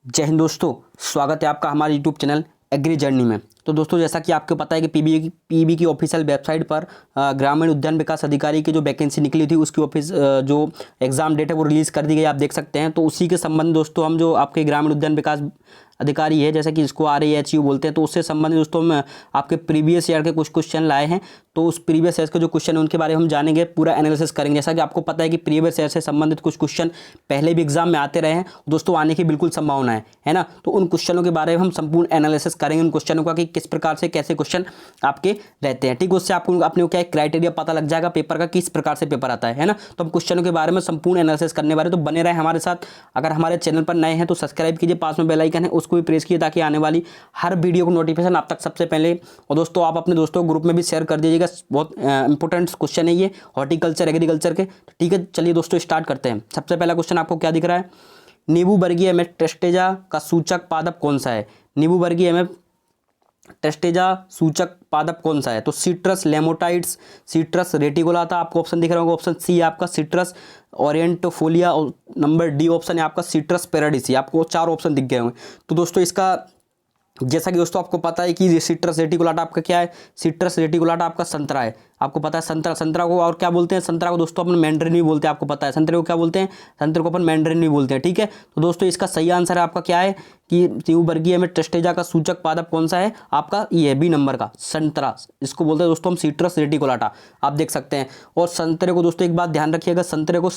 जय हिंद दोस्तों, स्वागत है आपका हमारे यूट्यूब चैनल एग्री जर्नी में। तो दोस्तों, जैसा कि आपको पता है कि पीबी की ऑफिशियल वेबसाइट पर ग्रामीण उद्यान विकास अधिकारी की जो वैकेंसी निकली थी उसकी ऑफिस जो एग्ज़ाम डेट है वो रिलीज़ कर दी गई, आप देख सकते हैं। तो उसी के संबंध दोस्तों हम जो आपके ग्रामीण उद्यान विकास अधिकारी है, जैसे कि इसको RAHU बोलते हैं, तो उससे संबंधित दोस्तों हम आपके प्रीवियस ईयर के कुछ क्वेश्चन लाए हैं। तो उस प्रीवियस ईयर के जो क्वेश्चन है उनके बारे में हम जानेंगे, पूरा एनालिसिस करेंगे। जैसा कि आपको पता है कि प्रीवियस ईयर से संबंधित कुछ क्वेश्चन पहले भी एग्जाम में आते रहे हैं दोस्तों, आने की बिल्कुल संभावना है ना। तो उन क्वेश्चनों के बारे में हम संपूर्ण एनालिसिस करेंगे, उन क्वेश्चनों का कि किस प्रकार से कैसे क्वेश्चन आपके रहते हैं। ठीक, उससे आपको अपने क्या क्राइटेरिया पता लग जाएगा पेपर का, किस प्रकार से पेपर आता है ना। तो हम क्वेश्चनों के बारे में संपूर्ण एनालिसिस करने वाले, तो बने रहे हमारे साथ। अगर हमारे चैनल पर नए हैं तो सब्सक्राइब कीजिए, पास में बेल आइकन है उसको भी प्रेस कीजिए ताकि आने वाली हर वीडियो को नोटिफिकेशन आप तक सबसे पहले। और दोस्तों, आप अपने दोस्तों को ग्रुप में भी शेयर कर दीजिएगा, बहुत इंपॉर्टेंट क्वेश्चन है ये हॉर्टिकल्चर एग्रीकल्चर के। ठीक है, चलिए दोस्तों स्टार्ट करते हैं। सबसे पहला क्वेश्चन आपको क्या दिख रहा है, नींबू वर्गीय में टेस्टेजा का सूचक पादप कौन सा है। नींबू वर्गीय में टेस्टेजा सूचक पादप कौन सा है, तो सिट्रस लेमोटाइड्स, सिट्रस रेटिकुलाटा आपको ऑप्शन दिख रहा होगा, ऑप्शन सी है आपका सिट्रस ओरिएंटोफोलिया, और नंबर डी ऑप्शन है आपका सिट्रस पेराडिसी। आपको 4 ऑप्शन दिख गए होंगे। तो दोस्तों, इसका जैसा कि दोस्तों आपको पता है कि सिट्रस रेटिकुलाटा आपका क्या है, सिट्रस रेटिकुलाटा आपका संतरा है। आपको पता है संतरा को और क्या बोलते हैं, संतरा को दोस्तों अपन मैंड्रिन भी बोलते हैं। आपको पता है संतरे को क्या बोलते हैं, संतरे को अपन मैंड्रिन भी बोलते हैं। ठीक है, तो दोस्तों इसका सही आंसर है आपका क्या है कि नींबू वर्गीय में टेस्टेजा का सूचक पादप कौन सा है, आपका ये है बी नंबर का संतरा। इसको बोलते हैं दोस्तों हम सिट्रस रेटिकुलाटा, आप देख सकते हैं। और संतरे को दोस्तों एक बात ध्यान रखिएगा, संतरे को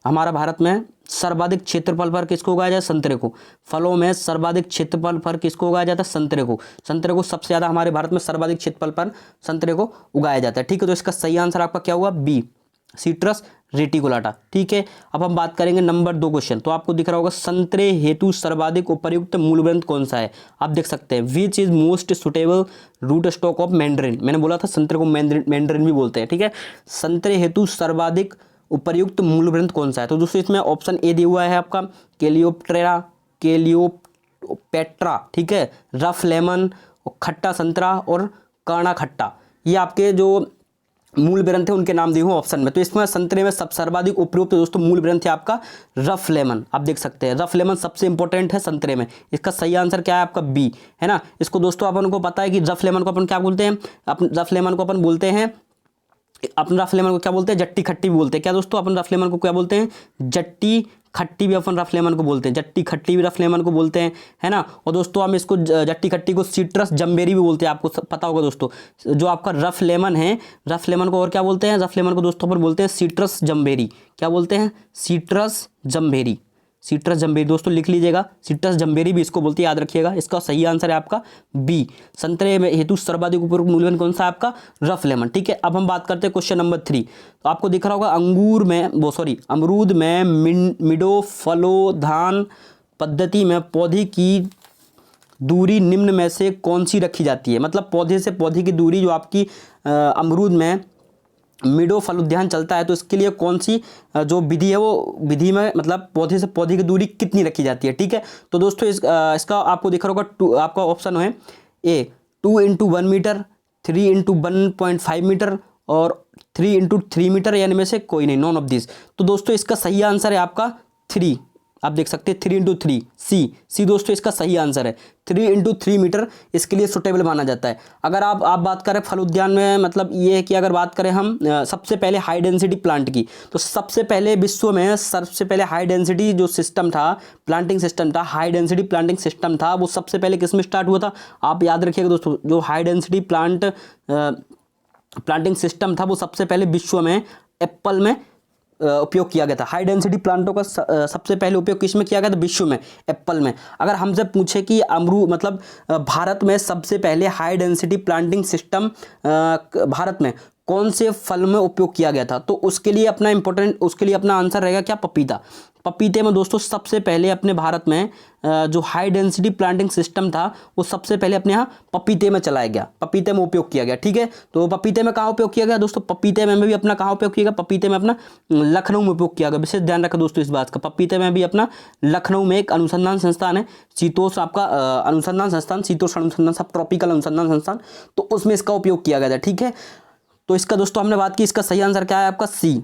हमारा भारत में सर्वाधिक क्षेत्रफल पर किसको उगाया जाए, संतरे को। फलों में सर्वाधिक क्षेत्रफल पर किसको उगाया जाता है, संतरे को। संतरे को सबसे ज्यादा हमारे भारत में सर्वाधिक क्षेत्रफल पर संतरे को उगाया जाता है। ठीक है, तो इसका सही आंसर आपका क्या हुआ, बी सिट्रस रेटिकुलाटा। ठीक है, अब हम बात करेंगे नंबर 2 क्वेश्चन। तो आपको दिख रहा होगा संतरे हेतु सर्वाधिक उपयुक्त मूल ग्रंथ कौन सा है। आप देख सकते हैं which is most suitable root stock of mandarin. मैंने बोला था संतरे को मैंड्रिन भी बोलते हैं। ठीक है, संतरे हेतु सर्वाधिक उपर्युक्त मूल ग्रंथ कौन सा है, तो दोस्तों इसमें ऑप्शन ए दिया हुआ है आपका केलियोप्टेरा, केलियोपेट्रा। ठीक है, रफ लेमन, खट्टा संतरा और काना खट्टा, ये आपके जो मूल ग्रंथ है उनके नाम दिए हुए ऑप्शन में। तो इसमें संतरे में सब सर्वाधिक उपयुक्त दोस्तों मूल ग्रंथ है आपका रफ लेमन। आप देख सकते हैं रफ लेमन सबसे इंपॉर्टेंट है संतरे में। इसका सही आंसर क्या है आपका बी, है ना। इसको दोस्तों अपन को पता है कि रफ लेमन को अपन क्या बोलते हैं, रफ लेमन को अपन बोलते हैं, अपन रफ लेमन को क्या बोलते हैं, जट्टी खट्टी भी बोलते हैं। क्या दोस्तों, अपन रफ लेमन को क्या बोलते हैं, जट्टी खट्टी भी अपन रफ लेमन को बोलते हैं, जट्टी खट्टी भी रफ लेमन को बोलते हैं, है ना। और दोस्तों हम इसको जट्टी खट्टी को सिट्रस जम्बेरी भी बोलते हैं, आपको पता होगा दोस्तों। जो आपका रफ लेमन है, रफ लेमन को और क्या बोलते हैं, रफ लेमन को दोस्तों अपन बोलते हैं सिट्रस जम्बेरी। क्या बोलते हैं, सिट्रस जम्बेरी, सिट्रस जम्बेरी। दोस्तों लिख लीजिएगा, सिट्रस जम्बेरी भी इसको बोलते हैं, याद रखिएगा। इसका सही आंसर है आपका बी, संतरे में हेतु सर्वाधिक उपयुक्त मूल ग्रंथ कौन सा है आपका, रफ लेमन। ठीक है, अब हम बात करते हैं क्वेश्चन नंबर 3। तो आपको दिख रहा होगा अमरूद में मिडोफलोधान पद्धति में पौधे की दूरी निम्न में से कौन सी रखी जाती है। मतलब पौधे से पौधे की दूरी जो आपकी अमरूद में मिडो फल उद्यान चलता है, तो इसके लिए कौन सी जो विधि है वो विधि में मतलब पौधे से पौधे की दूरी कितनी रखी जाती है। ठीक है, तो दोस्तों इसका आपको दिख रहा होगा आपका ऑप्शन है ए 2 × 1 मीटर, 3 × 1.5 मीटर और 3 × 3 मीटर, यानी में से कोई नहीं, नॉन ऑफ दिस। तो दोस्तों इसका सही आंसर है आपका 3, आप देख सकते हैं 3 × 3, सी दोस्तों इसका सही आंसर है। 3 × 3 मीटर इसके लिए सुटेबल माना जाता है। अगर आप बात करें फल उद्यान में, मतलब ये है कि अगर बात करें हम सबसे पहले हाई डेंसिटी प्लांट की, तो सबसे पहले विश्व में सबसे पहले हाई डेंसिटी जो सिस्टम था, प्लांटिंग सिस्टम था, हाई डेंसिटी प्लांटिंग सिस्टम था, वो सबसे पहले किस में स्टार्ट हुआ था, आप याद रखिएगा दोस्तों। जो हाई डेंसिटी प्लांटिंग सिस्टम था वो सबसे पहले विश्व में एप्पल में उपयोग किया गया था। हाई डेंसिटी प्लांटों का सबसे पहले उपयोग किस में किया गया था, विश्व में एप्पल में। अगर हमसे पूछे कि मतलब भारत में सबसे पहले high density planting system Bharat में कौन से फल में उपयोग किया गया था, तो उसके लिए अपना आंसर रहेगा क्या, पपीता। पपीते में दोस्तों सबसे पहले अपने भारत में जो हाई डेंसिटी प्लांटिंग सिस्टम था वो सबसे पहले अपने यहाँ पपीते में चलाया गया, पपीते में उपयोग किया गया। ठीक है, तो पपीते में कहाँ उपयोग किया गया दोस्तों, पपीते में भी अपना कहाँ उपयोग किया गया, पपीते में अपना लखनऊ में उपयोग किया गया। विशेष ध्यान रखा दोस्तों इस बात का, पपीते में भी अपना लखनऊ में एक अनुसंधान संस्थान है, शीतोष्ण आपका अनुसंधान संस्थान, शीतोष्ण अनुसंधान सब ट्रॉपिकल अनुसंधान संस्थान, तो उसमें इसका उपयोग किया गया था। ठीक है, तो इसका दोस्तों हमने बात की, इसका सही आंसर क्या है आपका सी,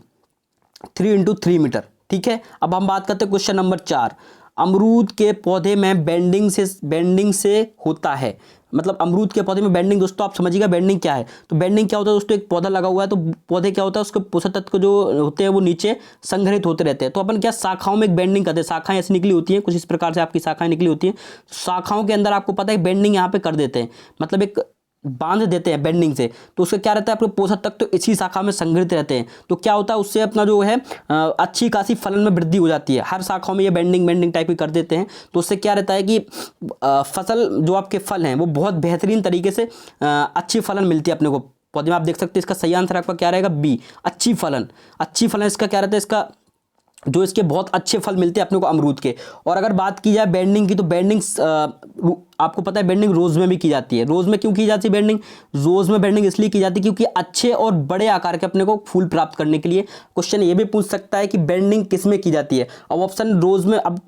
3 × 3 मीटर। ठीक है, अब हम बात करते हैं क्वेश्चन नंबर 4। अमरूद के पौधे में बेंडिंग से होता है। मतलब अमरूद के पौधे में बेंडिंग, दोस्तों आप समझिएगा बेंडिंग क्या है। तो बेंडिंग क्या होता है दोस्तों, एक पौधा लगा हुआ है तो पौधे क्या होता है, उसके पोषक तत्व जो होते हैं वो नीचे संग्रहित होते रहते हैं। तो अपन क्या शाखाओं में एक बेंडिंग करते हैं, शाखाएं ऐसी निकली होती हैं, कुछ इस प्रकार से आपकी शाखाएं निकली होती हैं। शाखाओं के अंदर आपको पता है बेंडिंग यहाँ पे कर देते हैं, मतलब एक बांध देते हैं बेंडिंग से। तो उससे क्या रहता है, आपके पोषक तत्व तो इसी शाखा में संग्रहित रहते हैं। तो क्या होता है, उससे अपना जो है अच्छी खासी फलन में वृद्धि हो जाती है। हर शाखाओं में ये बेंडिंग टाइप की कर देते हैं। तो उससे क्या रहता है कि फसल जो आपके फल हैं वो बहुत बेहतरीन तरीके से अच्छी फलन मिलती है अपने को पौधे में। आप देख सकते हैं इसका सही आंसर आपका क्या रहेगा, बी, अच्छी फलन। अच्छी फलन इसका क्या रहता है, इसका जो इसके बहुत अच्छे फल मिलते हैं अपने को अमरूद के। और अगर बात की जाए बेंडिंग की, तो बेंडिंग आपको पता है बेंडिंग रोज में भी की जाती है। रोज में क्यों की जाती है बेंडिंग, रोज में बेंडिंग इसलिए की जाती है क्योंकि अच्छे और बड़े आकार के अपने को फूल प्राप्त करने के लिए। क्वेश्चन ये भी पूछ सकता है कि बेंडिंग किस में की जाती है। अब ऑप्शन रोज में, अब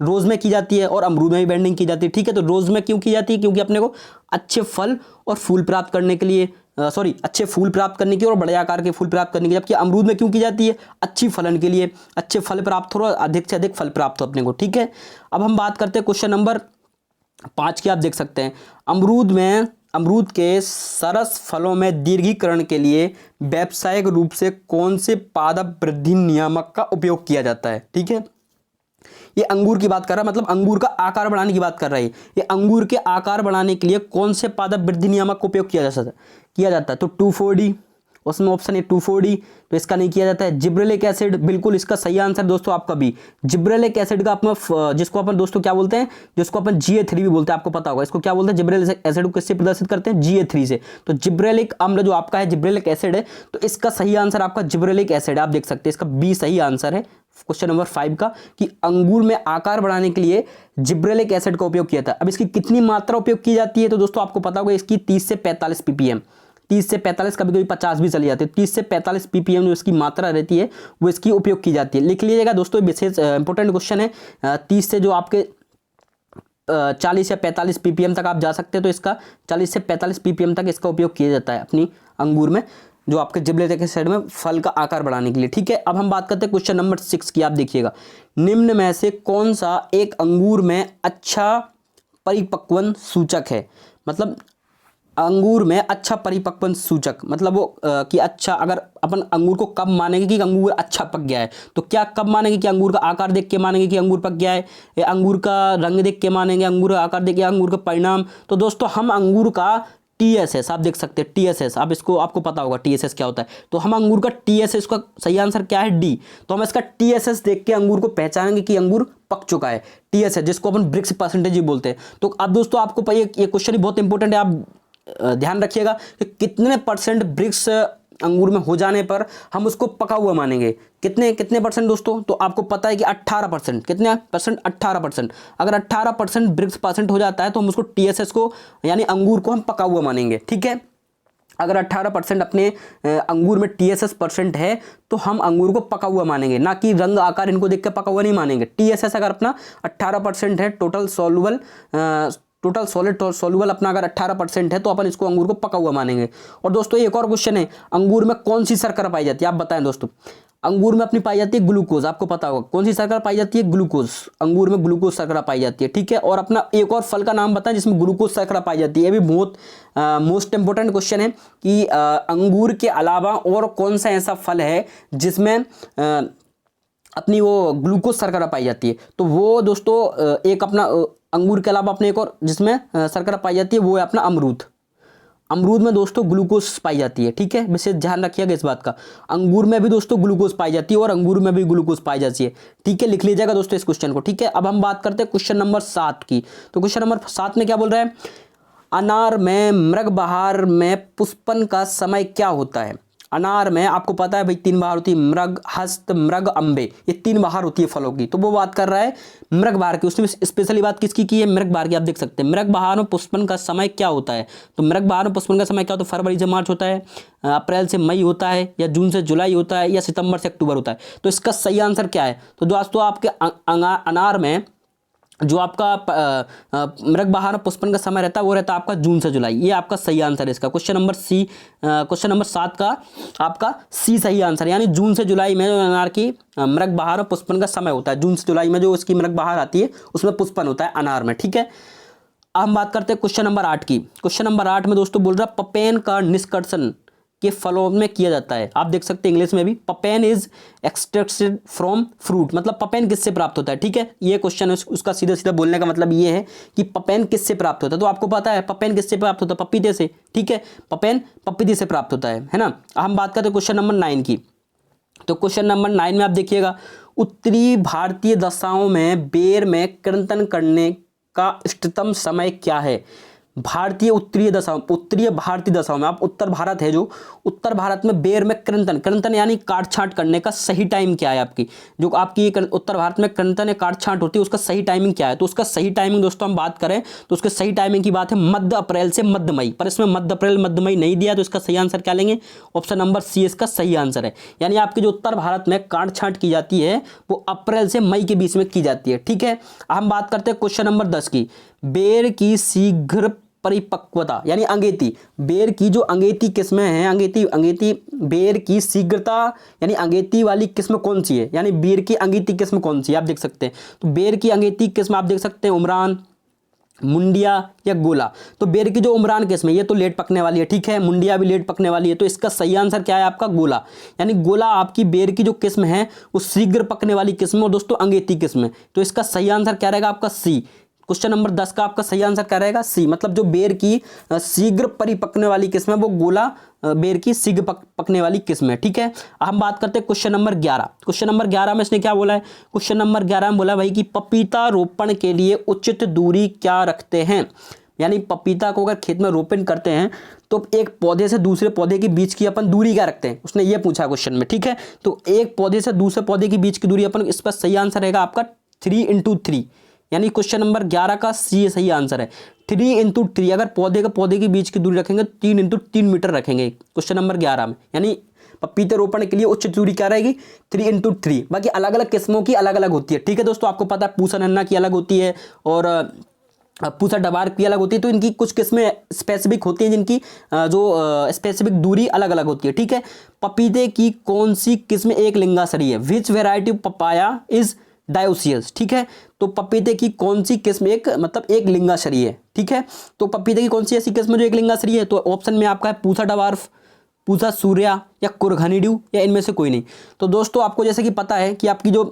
रोज में की जाती है और अमरूद में भी बेंडिंग की जाती है, ठीक है। तो रोज में क्यों की जाती है, क्योंकि अपने को अच्छे फल और फूल प्राप्त करने के लिए, अच्छे फूल प्राप्त करने की और बड़े आकार के फूल प्राप्त करने की। जबकि अमरूद में क्यों की जाती है, अच्छी फलन के लिए, अच्छे फल प्राप्त हो, अधिक से अधिक फल प्राप्त हो अपने को, ठीक है। अब हम बात करते हैं क्वेश्चन नंबर 5 की। आप देख सकते हैं अमरूद के सरस फलों में दीर्घीकरण के लिए व्यावसायिक रूप से कौन से पादप वृद्धि नियामक का उपयोग किया जाता है, ठीक है। ये अंगूर की बात कर रहा है, मतलब अंगूर का आकार बढ़ाने की बात कर रहा है। ये अंगूर के आकार बढ़ाने के लिए कौन से पादप वृद्धि नियामक का उपयोग किया जाता है। तो 2,4-D, उसमें ऑप्शन है 2,4-D। तो इसका नहीं किया जाता है। जिब्रेलिक एसिड, बिल्कुल इसका सही आंसर दोस्तों आपका बी। जिब्रेलिक एसिड का अपना, जिसको अपन दोस्तों क्या बोलते हैं, जिसको अपन GA3 भी बोलते हैं, आपको पता होगा इसको क्या बोलते हैं। जिब्रेलिक एसिड को किससे प्रदर्शित करते हैं, GA3 से। तो जिब्रेलिक अम्ल जो आपका है जिब्रेलिक एसिड है, तो इसका सही आंसर आपका जिब्रेलिक एसिड। आप देख सकते हैं इसका बी सही आंसर है क्वेश्चन नंबर 5 का, कि अंगूर में आकार बढ़ाने के लिए जिब्रेलिक एसिड का उपयोग किया था। अब इसकी कितनी मात्रा उपयोग की जाती है, तो दोस्तों आपको पता होगा इसकी 30 से 45 ppm, 30 से 45, कभी कभी 50 भी चली जाती है। 30 से 45 ppm जो इसकी मात्रा रहती है वो इसकी उपयोग की जाती है। लिख लीजिएगा दोस्तों, विशेष इंपॉर्टेंट क्वेश्चन है। 30 से जो आपके 40 या 45 ppm तक आप जा सकते हैं। तो इसका 40 से 45 ppm तक इसका उपयोग किया जाता है अपनी अंगूर में, जो आपके जिब्रेलिक एसिड में फल का आकार बढ़ाने के लिए, ठीक है। अब हम बात करते हैं क्वेश्चन नंबर 6 की। आप देखिएगा, निम्न में से कौन सा एक अंगूर में अच्छा परिपक्वन सूचक है। मतलब अंगूर में अच्छा परिपक्वन सूचक, मतलब वो कि अच्छा, अगर अपन अंगूर को कब मानेंगे कि अंगूर अच्छा पक गया है, तो क्या कब मानेंगे कि अंगूर का आकार देख के मानेंगे कि अंगूर पक गया है, या अंगूर का रंग देख के मानेंगे, अंगूर का आकार देख के, अंगूर का परिणाम। तो दोस्तों हम अंगूर का TSS, आप देख सकते हैं TSS, आप इसको, आपको पता होगा TSS क्या होता है। तो हम अंगूर का TSS का सही आंसर क्या है, D। तो हम इसका TSS देख के अंगूर को पहचानेंगे कि अंगूर पक चुका है। TSS जिसको अपन ब्रिक्स परसेंटेज भी बोलते हैं। तो अब दोस्तों आपको ये क्वेश्चन ही बहुत इंपॉर्टेंट है, आप ध्यान रखिएगा कि कितने परसेंट ब्रिक्स अंगूर में हो जाने पर हम उसको पका हुआ मानेंगे। कितने परसेंट दोस्तों, तो आपको पता है कि 18%, कितने परसेंट, 18%। अगर 18% ब्रिक्स परसेंट हो जाता है तो हम उसको TSS को, यानी अंगूर को हम पका हुआ मानेंगे, ठीक है। अगर 18% अपने अंगूर में TSS परसेंट है तो हम अंगूर को पका हुआ मानेंगे, ना कि रंग आकार इनको देख के पका हुआ नहीं मानेंगे। TSS अगर अपना 18% है, टोटल सॉलिड सॉल्युबल अपना अगर 18% है तो अपन इसको अंगूर को पका हुआ मानेंगे। और दोस्तों एक और क्वेश्चन है, अंगूर में कौन सी शर्करा पाई जाती है, आप बताएं दोस्तों। अंगूर में अपनी पाई जाती है ग्लूकोज, आपको पता होगा कौन सी शर्करा पाई जाती है, ग्लूकोज। अंगूर में ग्लूकोज शर्करा पाई जाती है, ठीक है। और अपना एक और फल का नाम बताएं जिसमें ग्लूकोज शर्करा पाई जाती है। ये भी बहुत मोस्ट इंपोर्टेंट क्वेश्चन है कि अंगूर के अलावा और कौन सा ऐसा फल है जिसमें अपनी वो ग्लूकोज शर्करा पाई जाती है। तो वो दोस्तों एक अपना अंगूर के अलावा अपने एक और जिसमें शर्करा पाई जाती है वो है अपना अमरूद। अमरूद में दोस्तों ग्लूकोज पाई जाती है, ठीक है। विशेष ध्यान रखिएगा इस बात का। अंगूर में भी दोस्तों ग्लूकोज पाई जाती है और अंगूर में भी ग्लूकोज पाई जाती है, ठीक है। लिख लीजिएगा दोस्तों इस क्वेश्चन को, ठीक है। अब हम बात करते हैं क्वेश्चन नंबर 7 की। तो क्वेश्चन नंबर 7 में क्या बोल रहा है, अनार में मृग बहार में पुष्पन का समय क्या होता है। अनार में आपको पता है भाई 3 बहार होती है, मृग, हस्त, मृग, अम्बे, ये 3 बहार होती है फलों की। तो वो बात कर रहा है मृग बहार की, उसने स्पेशली बात किसकी की है, मृग बहार की। आप देख सकते हैं मृग बहार में पुष्पन का समय क्या होता है। तो मृग बहार में पुष्पन का समय क्या होता है, फरवरी से मार्च होता है, अप्रैल से मई होता है, या जून से जुलाई होता है, या सितंबर से अक्टूबर होता है। तो इसका सही आंसर क्या है, तो दोस्तों आपके अनार में जो आपका मृगबहार पुष्पन का समय रहता है वो रहता है आपका जून से जुलाई। ये आपका सही आंसर है इसका। Question number C, question number 7 का आपका सी सही आंसर, यानी जून से जुलाई में जो अनार की मृगबहार और पुष्पन का समय होता है। जून से जुलाई में जो उसकी मृगबहार आती है उसमें पुष्पन होता है अनार में, ठीक है। अब हम बात करते हैं क्वेश्चन नंबर 8 की। क्वेश्चन नंबर 8 में दोस्तों बोल रहा है पपेन का निष्कर्षण के फलों में किया जाता है। आप देख सकते हैं इंग्लिश में भी, papain is extracted from fruit, मतलब पपेन किससे प्राप्त होता है, ठीक है। ये क्वेश्चन है, उसका सीधा सीधा बोलने का मतलब ये है कि पपेन किससे प्राप्त होता है। तो आपको पता है पपेन किससे प्राप्त होता है, पपीते से, ठीक है। पपेन पपीते से प्राप्त होता है ना। हम बात करते हैं क्वेश्चन नंबर 9 की। तो क्वेश्चन नंबर 9 में आप देखिएगा, उत्तरी भारतीय दशाओं में बेर में कृंतन करने का इष्टतम समय क्या है। भारतीय उत्तरीय दशाओं, उत्तरीय भारतीय दशाओं में, आप उत्तर भारत है जो, उत्तर भारत में बेर में कृंतन, कृंतन यानी काट छांट करने का सही टाइम क्या है आपकी, जो आपकी उत्तर भारत में कृंतन या काट छांट होती है उसका सही टाइमिंग क्या है। तो उसका सही टाइमिंग दोस्तों हम बात करें तो उसके सही टाइमिंग की बात है मध्य अप्रैल से मध्य मई, पर इसमें मध्य अप्रैल मध्य मई नहीं दिया, तो इसका सही आंसर क्या लेंगे, ऑप्शन नंबर सी इसका सही आंसर है। यानी आपकी जो उत्तर भारत में काट छांट की जाती है वो अप्रैल से मई के बीच में की जाती है, ठीक है। हम बात करते हैं क्वेश्चन नंबर 10 की। बेर की शीघ्र परिपक्वता यानी अंगेती, बेर की जो अंगेती किस्में हैं, अंगेती बेर की शीघ्रता यानी अंगेती वाली किस्म कौन सी है, यानी बेर की अंगेती किस्म कौन सी है, आप देख सकते हैं। तो बेर की अंगेती किस्म आप देख सकते हैं उमरान, मुंडिया या गोला। तो बेर की जो उमरान किस्म है ये तो लेट पकने वाली है, ठीक है। मुंडिया भी लेट पकने वाली है, तो इसका सही आंसर क्या है आपका, गोला। यानी गोला आपकी बेर की जो किस्म है वो शीघ्र पकने वाली किस्म और दोस्तों अंगेती किस्म है। तो इसका सही आंसर क्या रहेगा आपका, सी। क्वेश्चन नंबर 10 का आपका सही आंसर क्या रहेगा, सी। मतलब जो बेर की शीघ्र परिपक्वने वाली किस्म है वो गोला बेर की शीघ्र पकने वाली किस्म है, ठीक है। हम बात करते हैं क्वेश्चन नंबर 11। क्वेश्चन नंबर 11 में इसने क्या बोला है, क्वेश्चन नंबर 11 में बोला भाई कि पपीता रोपण के लिए उचित दूरी क्या रखते हैं। यानी पपीता को अगर खेत में रोपण करते हैं तो एक पौधे से दूसरे पौधे के बीच की अपन दूरी क्या रखते हैं, उसने ये पूछा क्वेश्चन में, ठीक है। तो एक पौधे से दूसरे पौधे के बीच की दूरी अपन, इस पर सही आंसर रहेगा आपका 3x3, यानी क्वेश्चन नंबर 11 का सी सही आंसर है 3x3। अगर पौधे के बीच की दूरी रखेंगे 3x3 मीटर रखेंगे क्वेश्चन नंबर 11 में। यानी पपीते रोपण के लिए उचित दूरी क्या रहेगी, 3x3। बाकी अलग अलग किस्मों की अलग अलग होती है, ठीक है दोस्तों। आपको पता है पूसा नन्ना की अलग होती है और पूसा डबार की अलग होती है। तो इनकी कुछ किस्में स्पेसिफिक होती हैं जिनकी जो स्पेसिफिक दूरी अलग अलग होती है, ठीक है। पपीते की कौन सी किस्म एक लिंगासरी है, which variety of papaya is dioecious, ठीक है। तो पपीते की कौन सी किस्म एक मतलब एक लिंगाश्री है, ठीक है। तो पपीते की कौन सी ऐसी किस्म जो एक लिंगाश्री है, तो ऑप्शन में आपका है पूसा डवार्फ, पूसा सूर्या या कुरघनीड्यू या इनमें से कोई नहीं। तो दोस्तों आपको जैसे कि पता है कि आपकी जो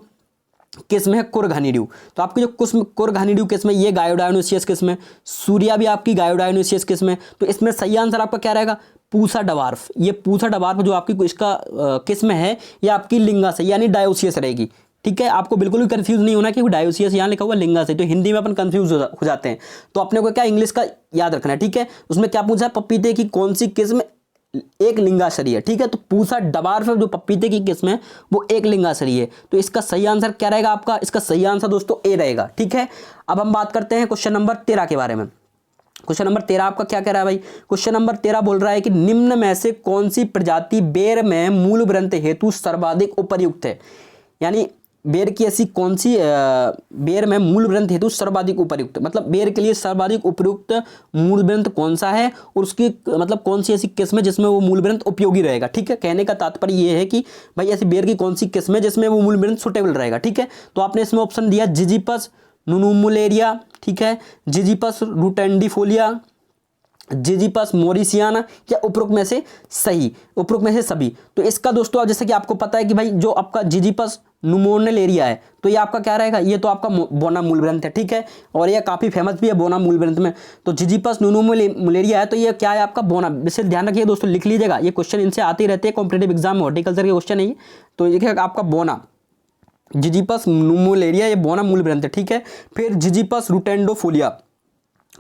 किस्म है कुरघनीड्यू, तो आपकी जो किस्म कुरघनीड्यू किस्म है ये गायोडायोनिसियस किस्म है, सूर्या भी आपकी गायोडायोनिसियस किस्म है। तो इसमें सही आंसर आपका क्या रहेगा, पूसा डवार्फ। ये पूसा डवार्फ जो आपकी इसका किस्म है ये आपकी लिंगा से यानी डायोसियस रहेगी, ठीक है। आपको बिल्कुल भी कंफ्यूज नहीं होना कि डायोसियस यहाँ लिखा हुआ लिंगा से, तो हिंदी में अपन कंफ्यूज हो जाते हैं। तो अपने को क्या इंग्लिश का याद रखना है, ठीक है। उसमें क्या पूछा है, पपीते की कौन सी किस्म एक लिंगाश्री है, ठीक है। तो पूसा डवार्फ जो पपीते की किस्म है वो एक लिंगाश्री है। तो इसका सही आंसर क्या रहेगा आपका, इसका सही आंसर दोस्तों ए रहेगा, ठीक है। अब हम बात करते हैं क्वेश्चन नंबर 13 के बारे में। क्वेश्चन नंबर 13 आपका क्या कह रहा है भाई, क्वेश्चन नंबर 13 बोल रहा है कि निम्न में से कौन सी प्रजाति बेर में मूल ग्रंथ हेतु सर्वाधिक उपयुक्त है। यानी बेर की ऐसी कौन सी बेर में मूल ग्रंथ हेतु सर्वाधिक उपयुक्त, मतलब बेर के लिए सर्वाधिक उपयुक्त मूल ग्रंथ कौन सा है और उसकी मतलब कौन सी ऐसी किस्म है जिसमें वो मूल ग्रंथ उपयोगी रहेगा, ठीक है। कहने का तात्पर्य ये है कि भाई ऐसी बेर की कौन सी किस्म है जिसमें वो मूल ग्रंथ सुटेबल रहेगा, ठीक है। तो आपने इसमें ऑप्शन दिया जिजीपस नुनुमुलेरिया, ठीक है, जिजीपस रुटेंडिफोलिया, जिजीपस मोरिसियाना या उपरोक्त में से सही, उपरोक्त में से सभी। तो इसका दोस्तों जैसे कि आपको पता है कि भाई जो आपका जिजीपस नुमोनेलेरिया है तो ये आपका क्या रहेगा, ये तो आपका बोना मूल ग्रंथ है, ठीक है। और ये काफ़ी फेमस भी है बोना मूल ग्रंथ में। तो जिजीपस नुनुमुलेरिया है तो ये क्या है आपका बोना। विशेष ध्यान रखिए दोस्तों, लिख लीजिएगा, ये क्वेश्चन इनसे आते ही रहते हैं कॉम्पिटेटिव एग्जाम में, हॉर्टिकल्चर के क्वेश्चन है ये। तो ये आपका बोना जिजीपस नुमुलेरिया ये बोना मूल ग्रंथ है, ठीक है। फिर जिजीपस रुटेंडोफोलिया,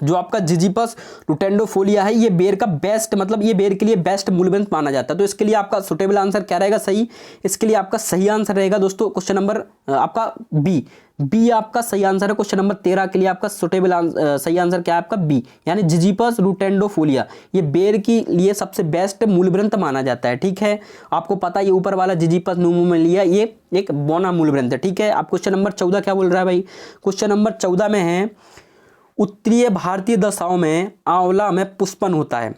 जो आपका जिजिपस रुटेंडोफोलिया है, ये बेर का बेस्ट, मतलब ये बेर के लिए बेस्ट मूलग्रंथ माना जाता है। तो इसके लिए आपका सुटेबल आंसर क्या रहेगा, सही, इसके लिए आपका सही आंसर रहेगा दोस्तों क्वेश्चन नंबर आपका बी आपका सही आंसर है। क्वेश्चन नंबर 13 के लिए आपका सुटेबल सही आंसर क्या है आपका बी, यानी जिजिपस रुटेंडोफोलिया ये बेर के लिए सबसे बेस्ट मूलग्रंथ माना जाता है। ठीक है, आपको पता है ये ऊपर वाला जिजिपस न्यूमोमिलिया ये एक बोना मूलग्रंथ है। ठीक है, आप क्वेश्चन नंबर 14 क्या बोल रहा है भाई, क्वेश्चन नंबर 14 में है उत्तरीय भारतीय दशाओं में आंवला में पुष्पन होता है।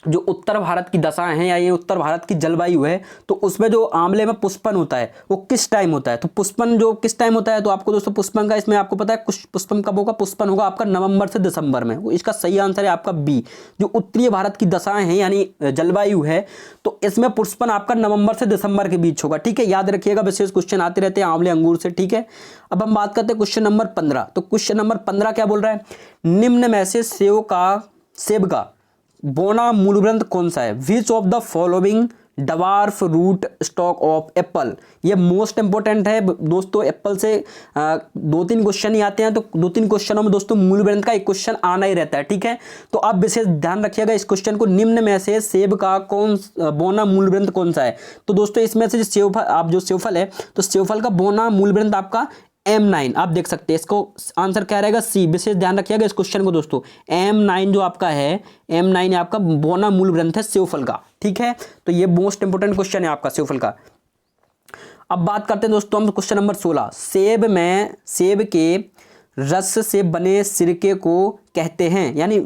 जो उत्तर भारत की दशाएं हैं या ये उत्तर भारत की जलवायु है, तो उसमें जो आंवले में पुष्पन होता है वो किस टाइम होता है, तो पुष्पन जो किस टाइम होता है, तो आपको दोस्तों पुष्पन का इसमें आपको पता है कुछ पुष्पन कब होगा, पुष्पन होगा आपका नवंबर से दिसंबर में। इसका सही आंसर है आपका बी, जो उत्तरीय भारत की दशाएं हैं यानी जलवायु है, तो इसमें पुष्पन आपका नवंबर से दिसंबर के बीच होगा। ठीक है, याद रखिएगा, विशेष क्वेश्चन आते रहते हैं आंवले अंगूर से। ठीक है, अब हम बात करते हैं क्वेश्चन नंबर 15। तो क्वेश्चन नंबर 15 क्या बोल रहा है, निम्न में से सेब का बोना मूलग्रंथ कौन सा है, which of the following dwarf root stock of apple. ये मोस्ट इंपोर्टेंट है दोस्तों, एप्पल से 2-3 क्वेश्चन ही आते हैं, तो 2-3 क्वेश्चनों में दोस्तों मूलग्रंथ का एक क्वेश्चन आना ही रहता है। ठीक है, तो आप विशेष ध्यान रखिएगा इस क्वेश्चन को, निम्न में से सेब का बोना मूलग्रंथ कौन सा है। तो दोस्तों इसमें से सेवफल है, तो सेवफल का बोना मूलग्रंथ आपका M9 आप देख सकते हैं, इसको आंसर क्या रहेगा सी। विशेष ध्यान रखिएगा इस क्वेश्चन को दोस्तों, M9 जो आपका है, M9 आपका बोना मूल ग्रंथ है सेवफल का। ठीक है, तो ये मोस्ट इंपोर्टेंट क्वेश्चन है आपका सेवफल का। अब बात करते हैं दोस्तों हम क्वेश्चन नंबर 16, सेब के रस से बने सिरके को कहते हैं, यानी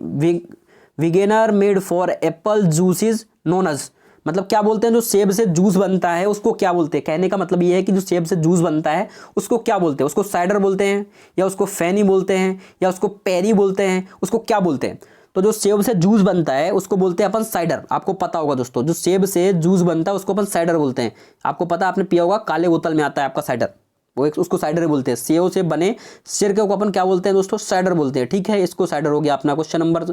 विगेनर made for apple juice is known as, मतलब क्या बोलते हैं जो सेब से जूस बनता है उसको क्या बोलते हैं। कहने का मतलब ये है कि जो सेब से जूस बनता है उसको क्या बोलते हैं, उसको साइडर बोलते हैं, या उसको फैनी बोलते हैं, या उसको पेरी बोलते हैं, उसको क्या बोलते हैं। तो जो सेब से जूस बनता है उसको बोलते हैं अपन साइडर। आपको पता होगा दोस्तों, जो सेब से जूस बनता है उसको अपन साइडर बोलते हैं। आपको पता, आपने पिया होगा, काले बोतल में आता है आपका साइडर, वो उसको साइडर बोलते हैं। सेब से बने सिरके को अपन क्या बोलते हैं दोस्तों, साइडर बोलते हैं। ठीक है, इसको साइडर हो गया अपना। क्वेश्चन नंबर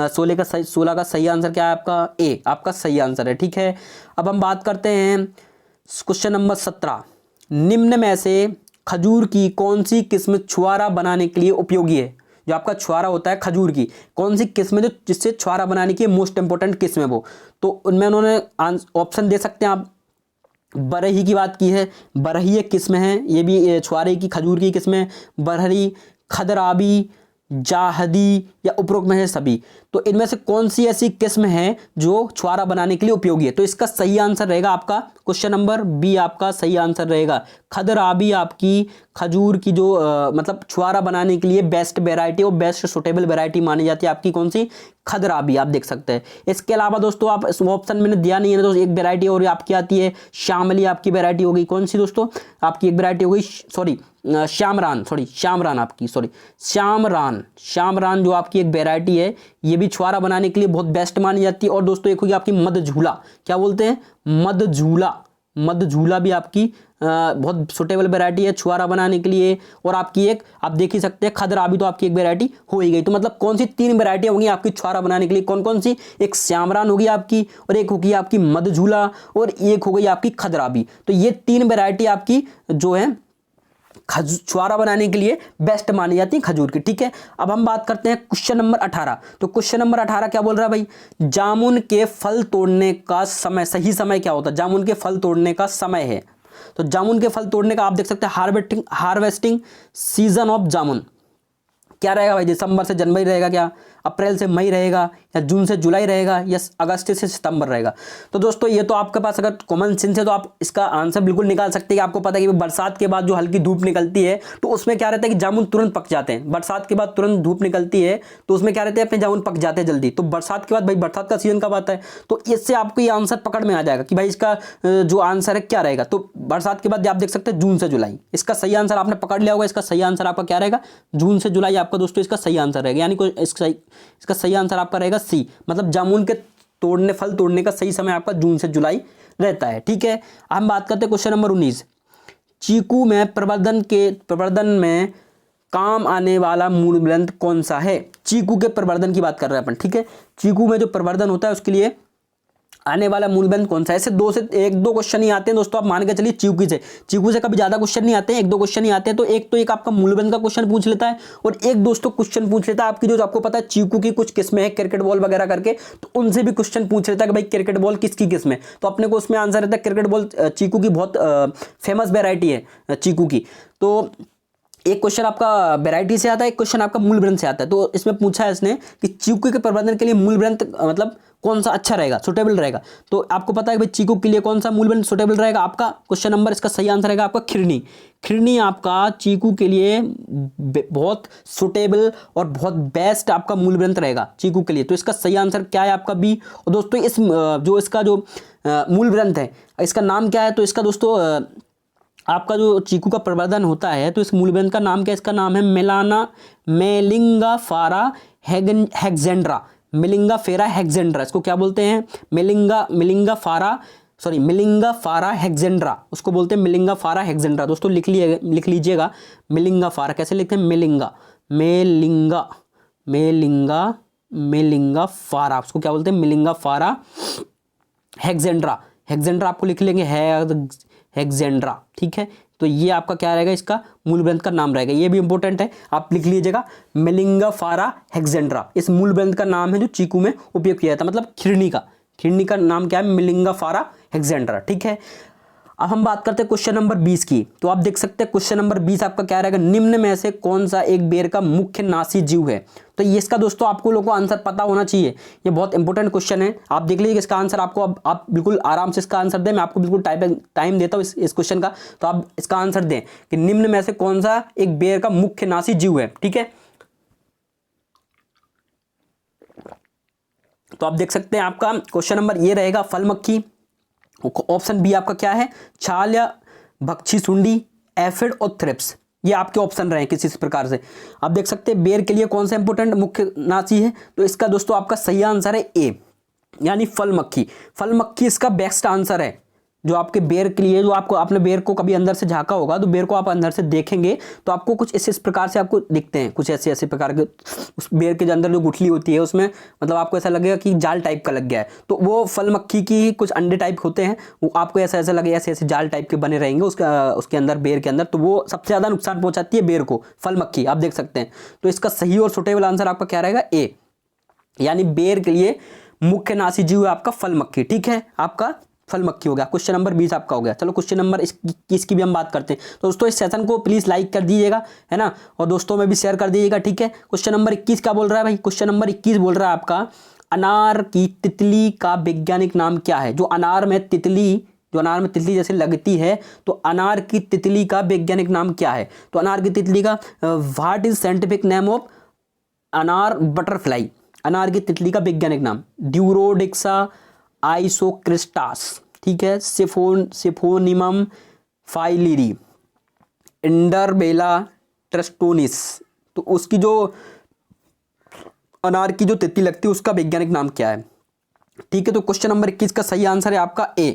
16 का सही आंसर क्या है आपका ए, आपका सही आंसर है। ठीक है, अब हम बात करते हैं क्वेश्चन नंबर 17, निम्न में से खजूर की कौन सी किस्म छुआरा बनाने के लिए उपयोगी है। जो आपका छुआरा होता है खजूर की, कौन सी किस्म है जो जिससे छुआरा बनाने की मोस्ट इंपोर्टेंट किस्म है वो, तो उनमें उन्होंने ऑप्शन दे सकते हैं आप। बरही की बात की है, बरही एक किस्म है, ये भी छुआरे की खजूर की किस्म है, बरहरी, खदराबी, जाहदी या उपरोक्त में है सभी। तो इनमें से कौन सी ऐसी किस्म है जो छुआरा बनाने के लिए उपयोगी है, तो इसका सही आंसर रहेगा आपका क्वेश्चन नंबर बी, आपका सही आंसर रहेगा। खदराबी आपकी खजूर की जो मतलब छुआरा बनाने के लिए बेस्ट वेराइटी और बेस्ट सुटेबल वेराइटी मानी जाती है आपकी, कौन सी, खदराबी, आप देख सकते हैं। इसके अलावा दोस्तों आप इस ऑप्शन मैंने दिया नहीं है दोस्तों, एक वेराइटी और आपकी आती है श्यामली, आपकी वेराइटी हो गई कौन सी दोस्तों, आपकी एक वेराइटी हो गई श्यामरान जो आपकी एक वेराइटी है, ये भी छुआरा बनाने के लिए बहुत बेस्ट मानी जाती है। और दोस्तों एक होगी आपकी मधझूला, क्या बोलते हैं, मधझूला भी आपकी बहुत सुटेबल वेराइटी है छुआरा बनाने के लिए। और आपकी एक आप देख ही सकते हैं खदराबी, तो आपकी एक वेराइटी हो ही गई। तो मतलब कौन सी 3 वेराइटी होंगी आपकी छुआरा बनाने के लिए, कौन कौन सी, एक श्यामरान होगी आपकी, और एक होगी आपकी मधझूला, और एक हो गई आपकी खदराबी। तो ये 3 वेराइटी आपकी जो है छुआरा बनाने के लिए बेस्ट मानी जाती है खजूर की। ठीक है, अब हम बात करते हैं क्वेश्चन नंबर 18। तो क्वेश्चन नंबर 18 क्या बोल रहा है भाई, जामुन के फल तोड़ने का समय, सही समय क्या होता है, जामुन के फल तोड़ने का समय है। तो जामुन के फल तोड़ने का आप देख सकते हैं हार्वेस्टिंग सीजन ऑफ जामुन क्या रहेगा भाई, दिसंबर से जनवरी रहेगा, क्या अप्रैल से मई रहेगा, या जून से जुलाई रहेगा, या अगस्त से सितंबर रहेगा। तो दोस्तों ये तो आपके पास अगर कॉमन सेंस है तो आप इसका आंसर बिल्कुल निकाल सकते हैं कि आपको पता है कि बरसात के बाद जो हल्की धूप निकलती है तो उसमें क्या रहता है कि जामुन तुरंत पक जाते हैं। बरसात के बाद तुरंत धूप निकलती है तो उसमें क्या रहते हैं, अपने जामुन पक जाते हैं जल्दी। तो बरसात के बाद भाई बरसात का सीजन कब आता है, तो इससे आपको ये आंसर पकड़ में आ जाएगा कि भाई इसका जो आंसर है क्या रहेगा। तो बरसात के बाद आप देख सकते हैं जून से जुलाई, इसका सही आंसर आपने पकड़ लिया होगा। इसका सही आंसर आपका क्या रहेगा, जून से जुलाई आपका दोस्तों इसका सही आंसर रहेगा, यानी इसका सही आंसर आपका रहेगा सी, मतलब जामुन के फल तोड़ने का सही समय आपका जून से जुलाई रहता है। ठीक है, हम बात करते हैं क्वेश्चन नंबर 19, चीकू में प्रवर्धन में काम आने वाला मूल ग्रंथ कौन सा है। चीकू के प्रवर्धन की बात कर रहे हैं अपन। ठीक है, चीकू में जो प्रवर्धन होता है उसके लिए आने वाला मूलबंध कौन सा है। ऐसे एक दो क्वेश्चन ही आते हैं दोस्तों, आप मान के चलिए चीकू से कभी ज्यादा क्वेश्चन नहीं आते हैं, एक दो क्वेश्चन ही आते हैं। तो एक आपका मूलबंध का क्वेश्चन पूछ लेता है और एक दोस्तों क्वेश्चन पूछ लेता है आपकी जो आपको पता है चीकू की कुछ किस्में हैं क्रिकेट बॉल वगैरह करके, तो उनसे भी क्वेश्चन पूछ लेता है कि भाई क्रिकेट बॉल किसकी किस्म है। तो अपने को उसमें आंसर रहता है क्रिकेट बॉल चीकू की बहुत फेमस वेराइटी है चीकू की। तो एक क्वेश्चन आपका वैरायटी से आता है, एक क्वेश्चन आपका मूल ग्रंथ से आता है। तो इसमें पूछा है इसने कि चीकू के प्रबंधन के लिए मूल ग्रंथ मतलब कौन सा अच्छा रहेगा, सुटेबल रहेगा। तो आपको पता है भाई चीकू के लिए कौन सा मूल ग्रंथ सुटेबल रहेगा। आपका क्वेश्चन नंबर इसका सही आंसर रहेगा आपका खिरनी। खिरनी आपका चीकू के लिए बहुत सुटेबल और बहुत बेस्ट आपका मूल ग्रंथ रहेगा चीकू के लिए। तो इसका सही आंसर क्या है आपका बी। और दोस्तों इस जो इसका जो मूल ग्रंथ है इसका नाम क्या है। तो इसका दोस्तों आपका जो चीकू का प्रवर्धन होता है तो इस मूल ग्रंथ का नाम क्या है, इसका नाम है मेलिंगाफेरा हेक्सेंड्रा। मेलिंगाफेरा हेक्सेंड्रा इसको क्या बोलते हैं, मेलिंगाफारा हेक्सेंड्रा उसको बोलते हैं मेलिंगाफारा हेक्सेंड्रा। दोस्तों लिख लीजिएगा मेलिंगाफारा कैसे लिखते हैं, मेलिंगाफारा उसको क्या बोलते हैं, मेलिंगाफारा हेक्सेंड्रा। हेक्सेंड्रा आपको लिख लेंगे हेक्सेंड्रा, ठीक है। तो ये आपका क्या रहेगा, इसका मूल ग्रंथ का नाम रहेगा। ये भी इंपॉर्टेंट है, आप लिख लीजिएगा मेलिंगाफारा हेक्सेंड्रा इस मूल ग्रंथ का नाम है जो चीकू में उपयोग किया जाता है। मतलब खिरनी का नाम क्या है, मेलिंगाफारा हेक्सेंड्रा, ठीक है। अब हम बात करते हैं क्वेश्चन नंबर 20 की। तो आप देख सकते हैं क्वेश्चन नंबर 20 आपका क्या रहेगा, निम्न में से कौन सा एक बेर का मुख्य नासी जीव है। तो ये इसका दोस्तों आपको लोगों को आंसर पता होना चाहिए, ये बहुत इंपॉर्टेंट क्वेश्चन है। आप देख लीजिए इसका आंसर आपको, अब आप बिल्कुल आराम से इसका आंसर दें, मैं आपको बिल्कुल टाइम देता हूँ इस क्वेश्चन का। तो आप इसका आंसर दें कि निम्न में से कौन सा एक बेर का मुख्य नासी जीव है, ठीक है। तो आप देख सकते हैं आपका क्वेश्चन नंबर ये रहेगा फल मक्खी। ऑप्शन बी आपका क्या है, छाल या भक्षी सुंडी, एफिड और थ्रिप्स। ये आपके ऑप्शन रहे किसी प्रकार से। आप देख सकते हैं बेर के लिए कौन सा इंपोर्टेंट मुख्य नासी है। तो इसका दोस्तों आपका सही आंसर है ए, यानी फल मक्खी। फल मक्खी इसका बेस्ट आंसर है जो आपके बेर के लिए, जो आपको आपने बेर को कभी अंदर से झांका होगा तो बेर को आप अंदर से देखेंगे तो आपको कुछ इस प्रकार से आपको दिखते हैं, कुछ ऐसे प्रकार के उस बेर के अंदर जो गुठली होती है उसमें मतलब आपको ऐसा लगेगा कि जाल टाइप का लग गया है। तो वो फल मक्खी की कुछ अंडे टाइप होते हैं, वो आपको ऐसा लगेगा ऐसे जाल टाइप के बने रहेंगे उसके अंदर, बेर के अंदर। तो वो सबसे ज़्यादा नुकसान पहुँचाती है बेर को, फल मक्खी, आप देख सकते हैं। तो इसका सही और सुटेबल आंसर आपका क्या रहेगा, ए, यानी बेर के लिए मुख्य नासी जीव है आपका फल मक्खी, ठीक है। आपका फल मक्खी हो गया, क्वेश्चन नंबर 20 आपका हो गया। चलो क्वेश्चन नंबर 21 की भी हम बात करते हैं। तो दोस्तों इस सेशन को प्लीज लाइक कर दीजिएगा, है ना, और दोस्तों में भी शेयर कर दीजिएगा, ठीक है। क्वेश्चन नंबर 21 क्या बोल रहा है भाई, क्वेश्चन नंबर 21 बोल रहा है आपका अनार की तितली का वैज्ञानिक नाम क्या है। जो अनार में तितली जैसे लगती है, तो अनार की तितली का वैज्ञानिक नाम क्या है। तो अनार की तितली का what is scientific name of अनार बटरफ्लाई। अनार की तितली का वैज्ञानिक नाम ड्यूरोडिक्सा आइसोक्रिस्टास, ठीक है, सिफोनिमम फाइलिरी, इंडरबेला ट्रस्टोनिस। तो उसकी जो अनार की जो तितली लगती है उसका वैज्ञानिक नाम क्या है, ठीक है। तो क्वेश्चन नंबर 21 का सही आंसर है आपका ए,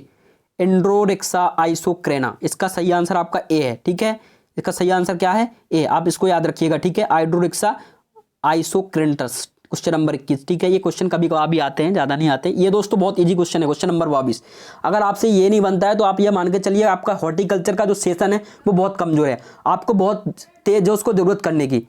एंड्रोरिक्सा आइसोक्रेना। इसका सही आंसर आपका ए है, ठीक है। इसका सही आंसर क्या है, ए, आप इसको याद रखिएगा, ठीक है, आइड्रोरिक्सा आइसोक्रेंटस। क्वेश्चन नंबर 21, ठीक है। ये क्वेश्चन कभी कभार भी आते हैं, ज़्यादा नहीं आते। ये दोस्तों बहुत इजी क्वेश्चन है, क्वेश्चन नंबर 22। अगर आपसे ये नहीं बनता है तो आप ये मान के चलिए आपका हॉर्टिकल्चर का जो सेशन है वो बहुत कमजोर है, आपको बहुत तेज है उसको जरूरत करने की।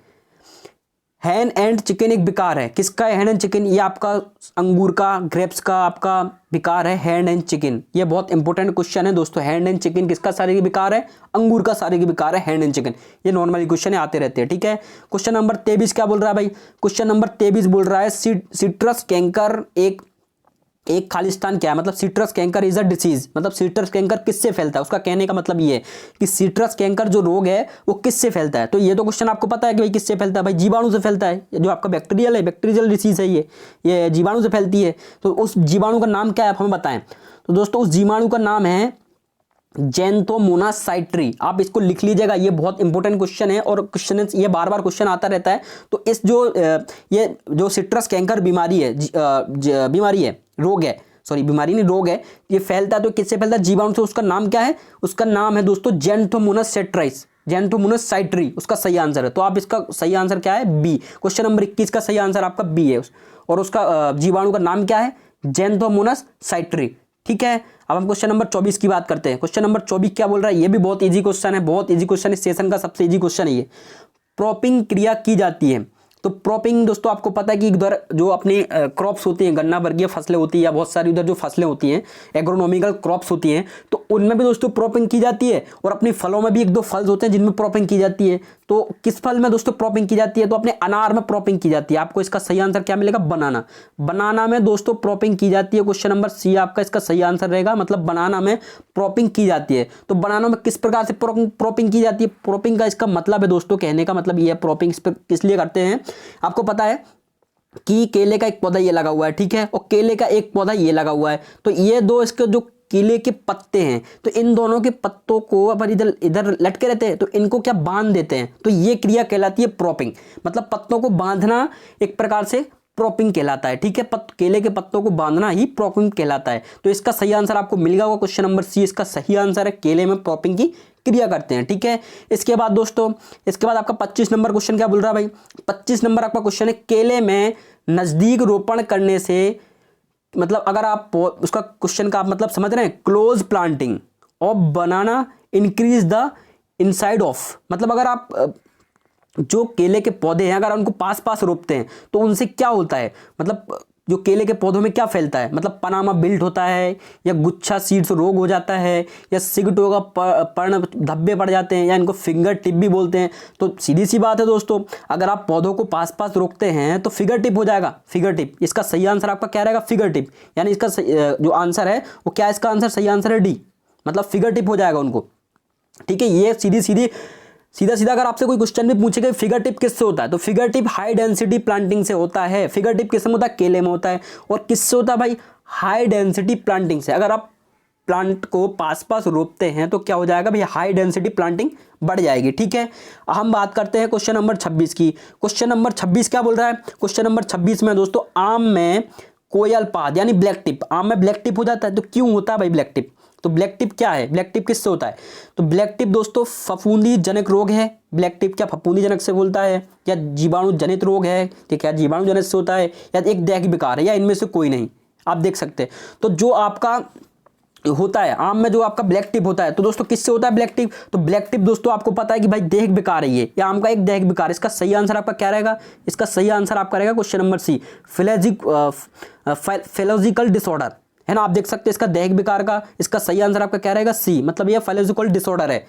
हैन एंड चिकन एक विकार है, किसका है हैन एंड चिकन, ये आपका अंगूर का, ग्रेप्स का आपका विकार है हैन एंड चिकन। ये बहुत इंपॉर्टेंट क्वेश्चन है दोस्तों। हैन एंड चिकन किसका शारीरिक विकार है, अंगूर का शारीरिक विकार है हैन एंड चिकन। ये नॉर्मली क्वेश्चन आते रहते हैं, ठीक है। क्वेश्चन नंबर 23 क्या बोल रहा है भाई, क्वेश्चन नंबर 23 बोल रहा है सिट्रस कैंकर एक खालिस्तान क्या है। मतलब citrus canker is a disease, मतलब सिट्रस कैंकर किससे फैलता है, उसका कहने का मतलब ये है कि सिट्रस कैंकर जो रोग है वो किससे फैलता है। तो ये तो क्वेश्चन आपको पता है कि भाई किससे फैलता है, भाई जीवाणु से फैलता है। जो आपका बैक्टीरियल डिसीज है ये जीवाणु से फैलती है। तो उस जीवाणु का नाम क्या है आप हमें बताएं। तो दोस्तों उस जीवाणु का नाम है जेंथोमोनास साइट्री। आप इसको लिख लीजिएगा, ये बहुत इंपॉर्टेंट क्वेश्चन है और क्वेश्चन ये बार बार क्वेश्चन आता रहता है। तो इस ये जो सिट्रस कैंकर बीमारी है, रोग है, सॉरी बीमारी नहीं रोग है, ये फैलता है तो किससे फैलता है, जीवाणु से। उसका नाम क्या है, उसका नाम है दोस्तों जेंथोमोनास साइट्री, उसका सही आंसर है। तो आप इसका सही आंसर क्या है, बी। क्वेश्चन नंबर 21 का सही आंसर आपका बी है। और उसका जीवाणु का नाम क्या है, जैंथोमोनस साइट्री। ठीक है, अब हम क्वेश्चन नंबर 24 की बात करते हैं। क्वेश्चन नंबर 24 क्या बोल रहा है, ये भी बहुत इजी क्वेश्चन है, बहुत इजी क्वेश्चन, इस सेशन का सबसे इजी क्वेश्चन है ये। क्रॉपिंग क्रिया की जाती है, तो क्रॉपिंग दोस्तों आपको पता है कि इधर जो अपनी क्रॉप्स होती हैं, गन्ना वर्गीय फसलें होती हैं या बहुत सारी उधर जो फसलें होती हैं एग्रोनॉमिकल क्रॉप्स होती हैं, तो उनमें भी दोस्तों क्रॉपिंग की जाती है। और अपनी फलों में भी एक दो फल होते हैं जिनमें क्रॉपिंग की जाती है। तो किस फल में दोस्तों क्रॉपिंग की जाती है, तो अपने अनार में क्रॉपिंग की जाती है। आपको इसका सही आंसर क्या मिलेगा, बनाना। बनाना में दोस्तों क्रॉपिंग की जाती है। क्वेश्चन नंबर सी आपका इसका सही आंसर रहेगा, मतलब बनाना में क्रॉपिंग की जाती है। तो बनाना में किस प्रकार से क्रॉपिंग की जाती है, क्रॉपिंग का इसका मतलब है दोस्तों, कहने का मतलब ये है क्रॉपिंग किस लिए करते हैं। आपको पता है कि केले का एक पौधा ये लगा हुआ है, ठीक है, और केले का एक पौधा ये लगा हुआ है, तो ये दो इसके जो केले के पत्ते हैं, तो इन दोनों के पत्तों को अपन इधर इधर लटके रहते हैं, तो इनको क्या बांध देते हैं, तो ये क्रिया कहलाती है प्रॉपिंग। मतलब पत्तों को बांधना एक प्रकार से प्रॉपिंग कहलाता है। ठीक है, केले के पत्तों को बांधना ही प्रॉपिंग कहलाता है। तो इसका सही आंसर आपको मिल गया होगा, क्वेश्चन नंबर सी इसका सही आंसर है, केले में प्रॉपिंग की क्रिया करते हैं। ठीक है, इसके बाद दोस्तों, इसके बाद आपका 25 नंबर क्वेश्चन क्या बोल रहा है भाई, 25 नंबर आपका क्वेश्चन है, केले में नजदीक रोपण करने से, मतलब अगर आप उसका क्वेश्चन का आप मतलब समझ रहे हैं, close planting of banana increase the inside of, मतलब अगर आप जो केले के पौधे हैं अगर उनको पास पास रोपते हैं तो उनसे क्या होता है, मतलब जो केले के पौधों में क्या फैलता है, मतलब पनामा बिल्ट होता है, या गुच्छा सीड्स रोग हो जाता है, या सिगटों का पर्ण धब्बे पड़ जाते हैं, या इनको फिंगर टिप भी बोलते हैं। तो सीधी सी बात है दोस्तों, अगर आप पौधों को पास पास रोकते हैं तो फिगर टिप हो जाएगा, फिगर टिप। इसका सही आंसर आपका क्या रहेगा, फिगर टिप। यानी इसका जो आंसर है वो क्या, इसका आंसर सही आंसर है डी, मतलब फिगर टिप हो जाएगा उनको। ठीक है, ये सीधा सीधा अगर आपसे कोई क्वेश्चन भी पूछेगा फिगर टिप किससे होता है, तो figure tip high density planting से होता है। फिगर टिप किसमें होता है, केले में होता है। और किससे होता है भाई, हाई डेंसिटी प्लांटिंग से। अगर आप प्लांट को पास पास रोपते हैं तो क्या हो जाएगा भाई, हाई डेंसिटी प्लांटिंग बढ़ जाएगी। ठीक है, हम बात करते हैं क्वेश्चन नंबर 26 की। क्वेश्चन नंबर 26 क्या बोल रहा है, क्वेश्चन नंबर 26 में दोस्तों, आम में कोयल पाद यानी ब्लैक टिप, आम में ब्लैक टिप हो जाता है, तो क्यों होता है भाई ब्लैक टिप, तो ब्लैक टिप क्या है, ब्लैक टिप किससे होता है, तो ब्लैक टिप दोस्तों फफूंदी जनक रोग है। ब्लैक टिप क्या फफूंदी जनक से बोलता है, या जीवाणु जनित रोग है, ठीक है, जीवाणु जनित से होता है, या एक दैहिक विकार है, या इनमें से कोई नहीं, आप देख सकते हैं। तो जो आपका होता है आम में, जो आपका ब्लैक टिप होता है, तो दोस्तों किससे होता है ब्लैक टिप, तो ब्लैक टिप दोस्तों आपको पता है कि भाई दैहिक विकार है ये, या आम का एक दैहिक विकार। इसका सही आंसर आपका क्या रहेगा, इसका सही आंसर आपका रहेगा क्वेश्चन नंबर सी, फेलोजिकल डिसऑर्डर, है ना, आप देख सकते हैं इसका दैहिक विकार का। इसका सही आंसर आपका क्या रहेगा, सी, मतलब ये फेलोजिकल डिसऑर्डर है,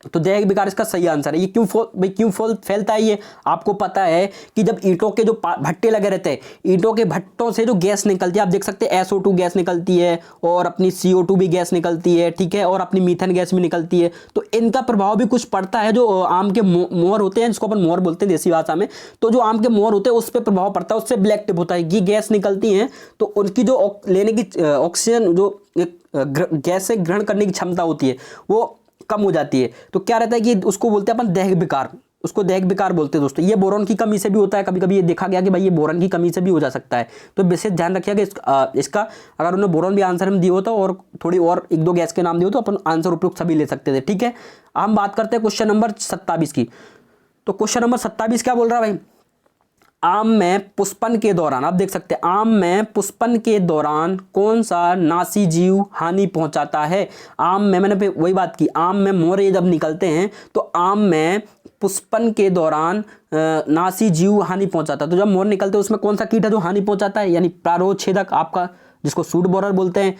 तो दैहिक विकार इसका सही आंसर है। ये क्यों फैलता है, ये आपको पता है कि जब ईंटों के जो भट्टे लगे रहते हैं, ईंटों के भट्टों से जो गैस निकलती है, आप देख सकते हैं SO2 गैस निकलती है, और अपनी CO2 भी गैस निकलती है, ठीक है, और अपनी मीथेन गैस भी निकलती है। तो इनका प्रभाव भी कुछ पड़ता है, जो आम के मोहर होते हैं, जिसको अपन मोहर बोलते हैं देसी भाषा में, तो जो आम के मोहर होते हैं उस पर प्रभाव पड़ता है, उससे ब्लैक टिप होता है। ये गैस निकलती हैं तो उनकी जो लेने की ऑक्सीजन, जो गैस से ग्रहण करने की क्षमता होती है वो कम हो जाती है। तो क्या रहता है कि उसको बोलते हैं अपन दैहिक विकार, उसको दैहिक विकार बोलते हैं दोस्तों। ये बोरॉन की कमी से भी होता है, कभी कभी ये देखा गया कि भाई ये बोरॉन की कमी से भी हो जा सकता है। तो विशेष ध्यान रखिएगा इसका अगर उन्होंने बोरॉन भी आंसर में दिया होता और थोड़ी और एक दो गैस के नाम दिए तो अपन आंसर उपयुक्त सभी ले सकते थे। ठीक है, हम बात करते हैं क्वेश्चन नंबर 27 की। तो क्वेश्चन नंबर 27 क्या बोल रहा है भाई, आम में पुष्पन के दौरान, आप देख सकते हैं, आम में पुष्पन के दौरान कौन सा नासी जीव हानि पहुंचाता है। आम में, मैंने वही बात की, आम में मोर जब निकलते हैं तो आम में पुष्पन के दौरान नासी जीव हानि पहुंचाता है। तो जब मोर निकलते हैं उसमें कौन सा कीट है जो हानि पहुंचाता है, यानी प्रारोध छेदक आपका, जिसको सूट बोरर बोलते हैं,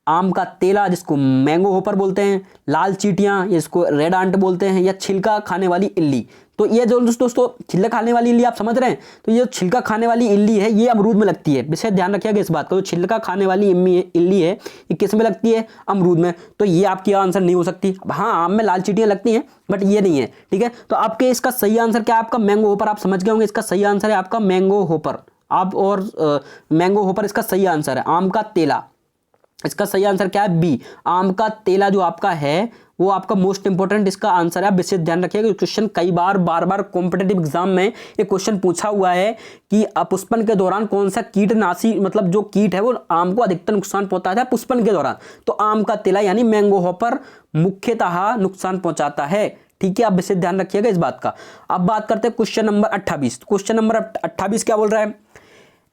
आम का तेला जिसको मैंगो होपर बोलते हैं, लाल चींटियां जिसको रेड आंट बोलते हैं, या छिलका खाने वाली इल्ली। तो ये जो दोस्तों छिलका खाने वाली इल्ली आप समझ रहे हैं, तो ये छिलका खाने वाली इल्ली है ये अमरूद में लगती है। विशेष ध्यान रखिएगा इस बात का, जो छिलका खाने वाली इल्ली है ये किस में लगती है, अमरूद में। तो ये आपकी आंसर नहीं हो सकती। हाँ, आम में लाल चींटियां लगती हैं बट ये नहीं है। ठीक है, तो आपके इसका सही आंसर क्या है, आपका मैंगो होपर। आप समझ गए होंगे इसका सही आंसर है आपका मैंगो होपर। आप और मैंगो होपर इसका सही आंसर है। आम का तेला इसका सही आंसर क्या है, बी, आम का तेला जो आपका है वो आपका मोस्ट इंपोर्टेंट इसका आंसर है। आप विशेष ध्यान रखिएगा, क्वेश्चन कई बार बार कॉम्पिटेटिव एग्जाम में एक क्वेश्चन पूछा हुआ है कि पुष्पन के दौरान कौन सा कीटनाशी, मतलब जो कीट है वो आम को अधिकतर नुकसान पहुंचाता है पुष्पन के दौरान, तो आम का तेला यानी मैंगो हॉपर मुख्यतः नुकसान पहुंचाता है। ठीक है, आप विशेष ध्यान रखिएगा इस बात का। अब बात करते हैं क्वेश्चन नंबर 28। क्वेश्चन नंबर 28 क्या बोल रहा है,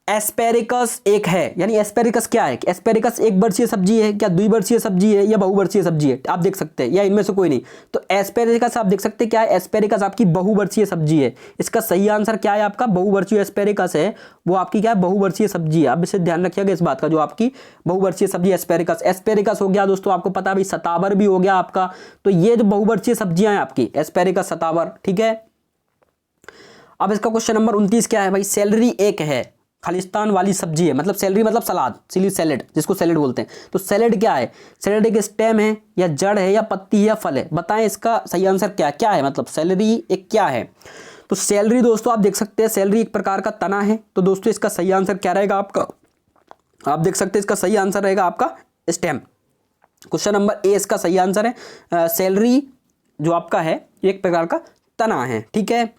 एस्पेरिकस एक है, यानी एस्पेरिकस क्या है, एस्पेरिकस एक वर्षीय सब्जी है क्या, द्विवर्षीय सब्जी है या बहुवर्षीय सब्जी है, आप देख सकते हैं, या इनमें से कोई नहीं। तो एस्पेरिकस आप देख सकते हैं क्या है, एस्पेरिकस आपकी बहुवर्षीय सब्जी है। इसका सही आंसर क्या है आपका, बहुवर्षीय एस्पेरिकस है, वो आपकी क्या है, बहुवर्षीय सब्जी है। आप इसे ध्यान रखिएगा इस बात का, जो आपकी बहुवर्षीय सब्जी एस्पेरिकस, एस्पेरिकस हो गया दोस्तों, आपको पता है भाई सतावर भी हो गया आपका। तो ये जो बहुवर्षीय सब्जियां हैं आपकी एस्पेरिकस, सतावर, ठीक है। अब इसका क्वेश्चन नंबर 29 क्या है भाई, सेलरी एक है, खालिस्तान वाली सब्जी है, मतलब सैलरी मतलब सलाद, चिली सैलेड जिसको सैलेड बोलते हैं। तो सैलेड क्या है, सैलेड एक स्टेम है या जड़ है या पत्ती है या फल है, बताएं इसका सही आंसर क्या क्या है, मतलब सैलरी एक क्या है। तो सैलरी दोस्तों आप देख सकते हैं, सैलरी एक प्रकार का तना है। तो दोस्तों इसका सही आंसर क्या रहेगा आपका, आप देख सकते हैं इसका सही आंसर रहेगा आपका स्टेम। क्वेश्चन नंबर ए इसका सही आंसर है, सैलरी जो आपका है एक प्रकार का तना है, ठीक है।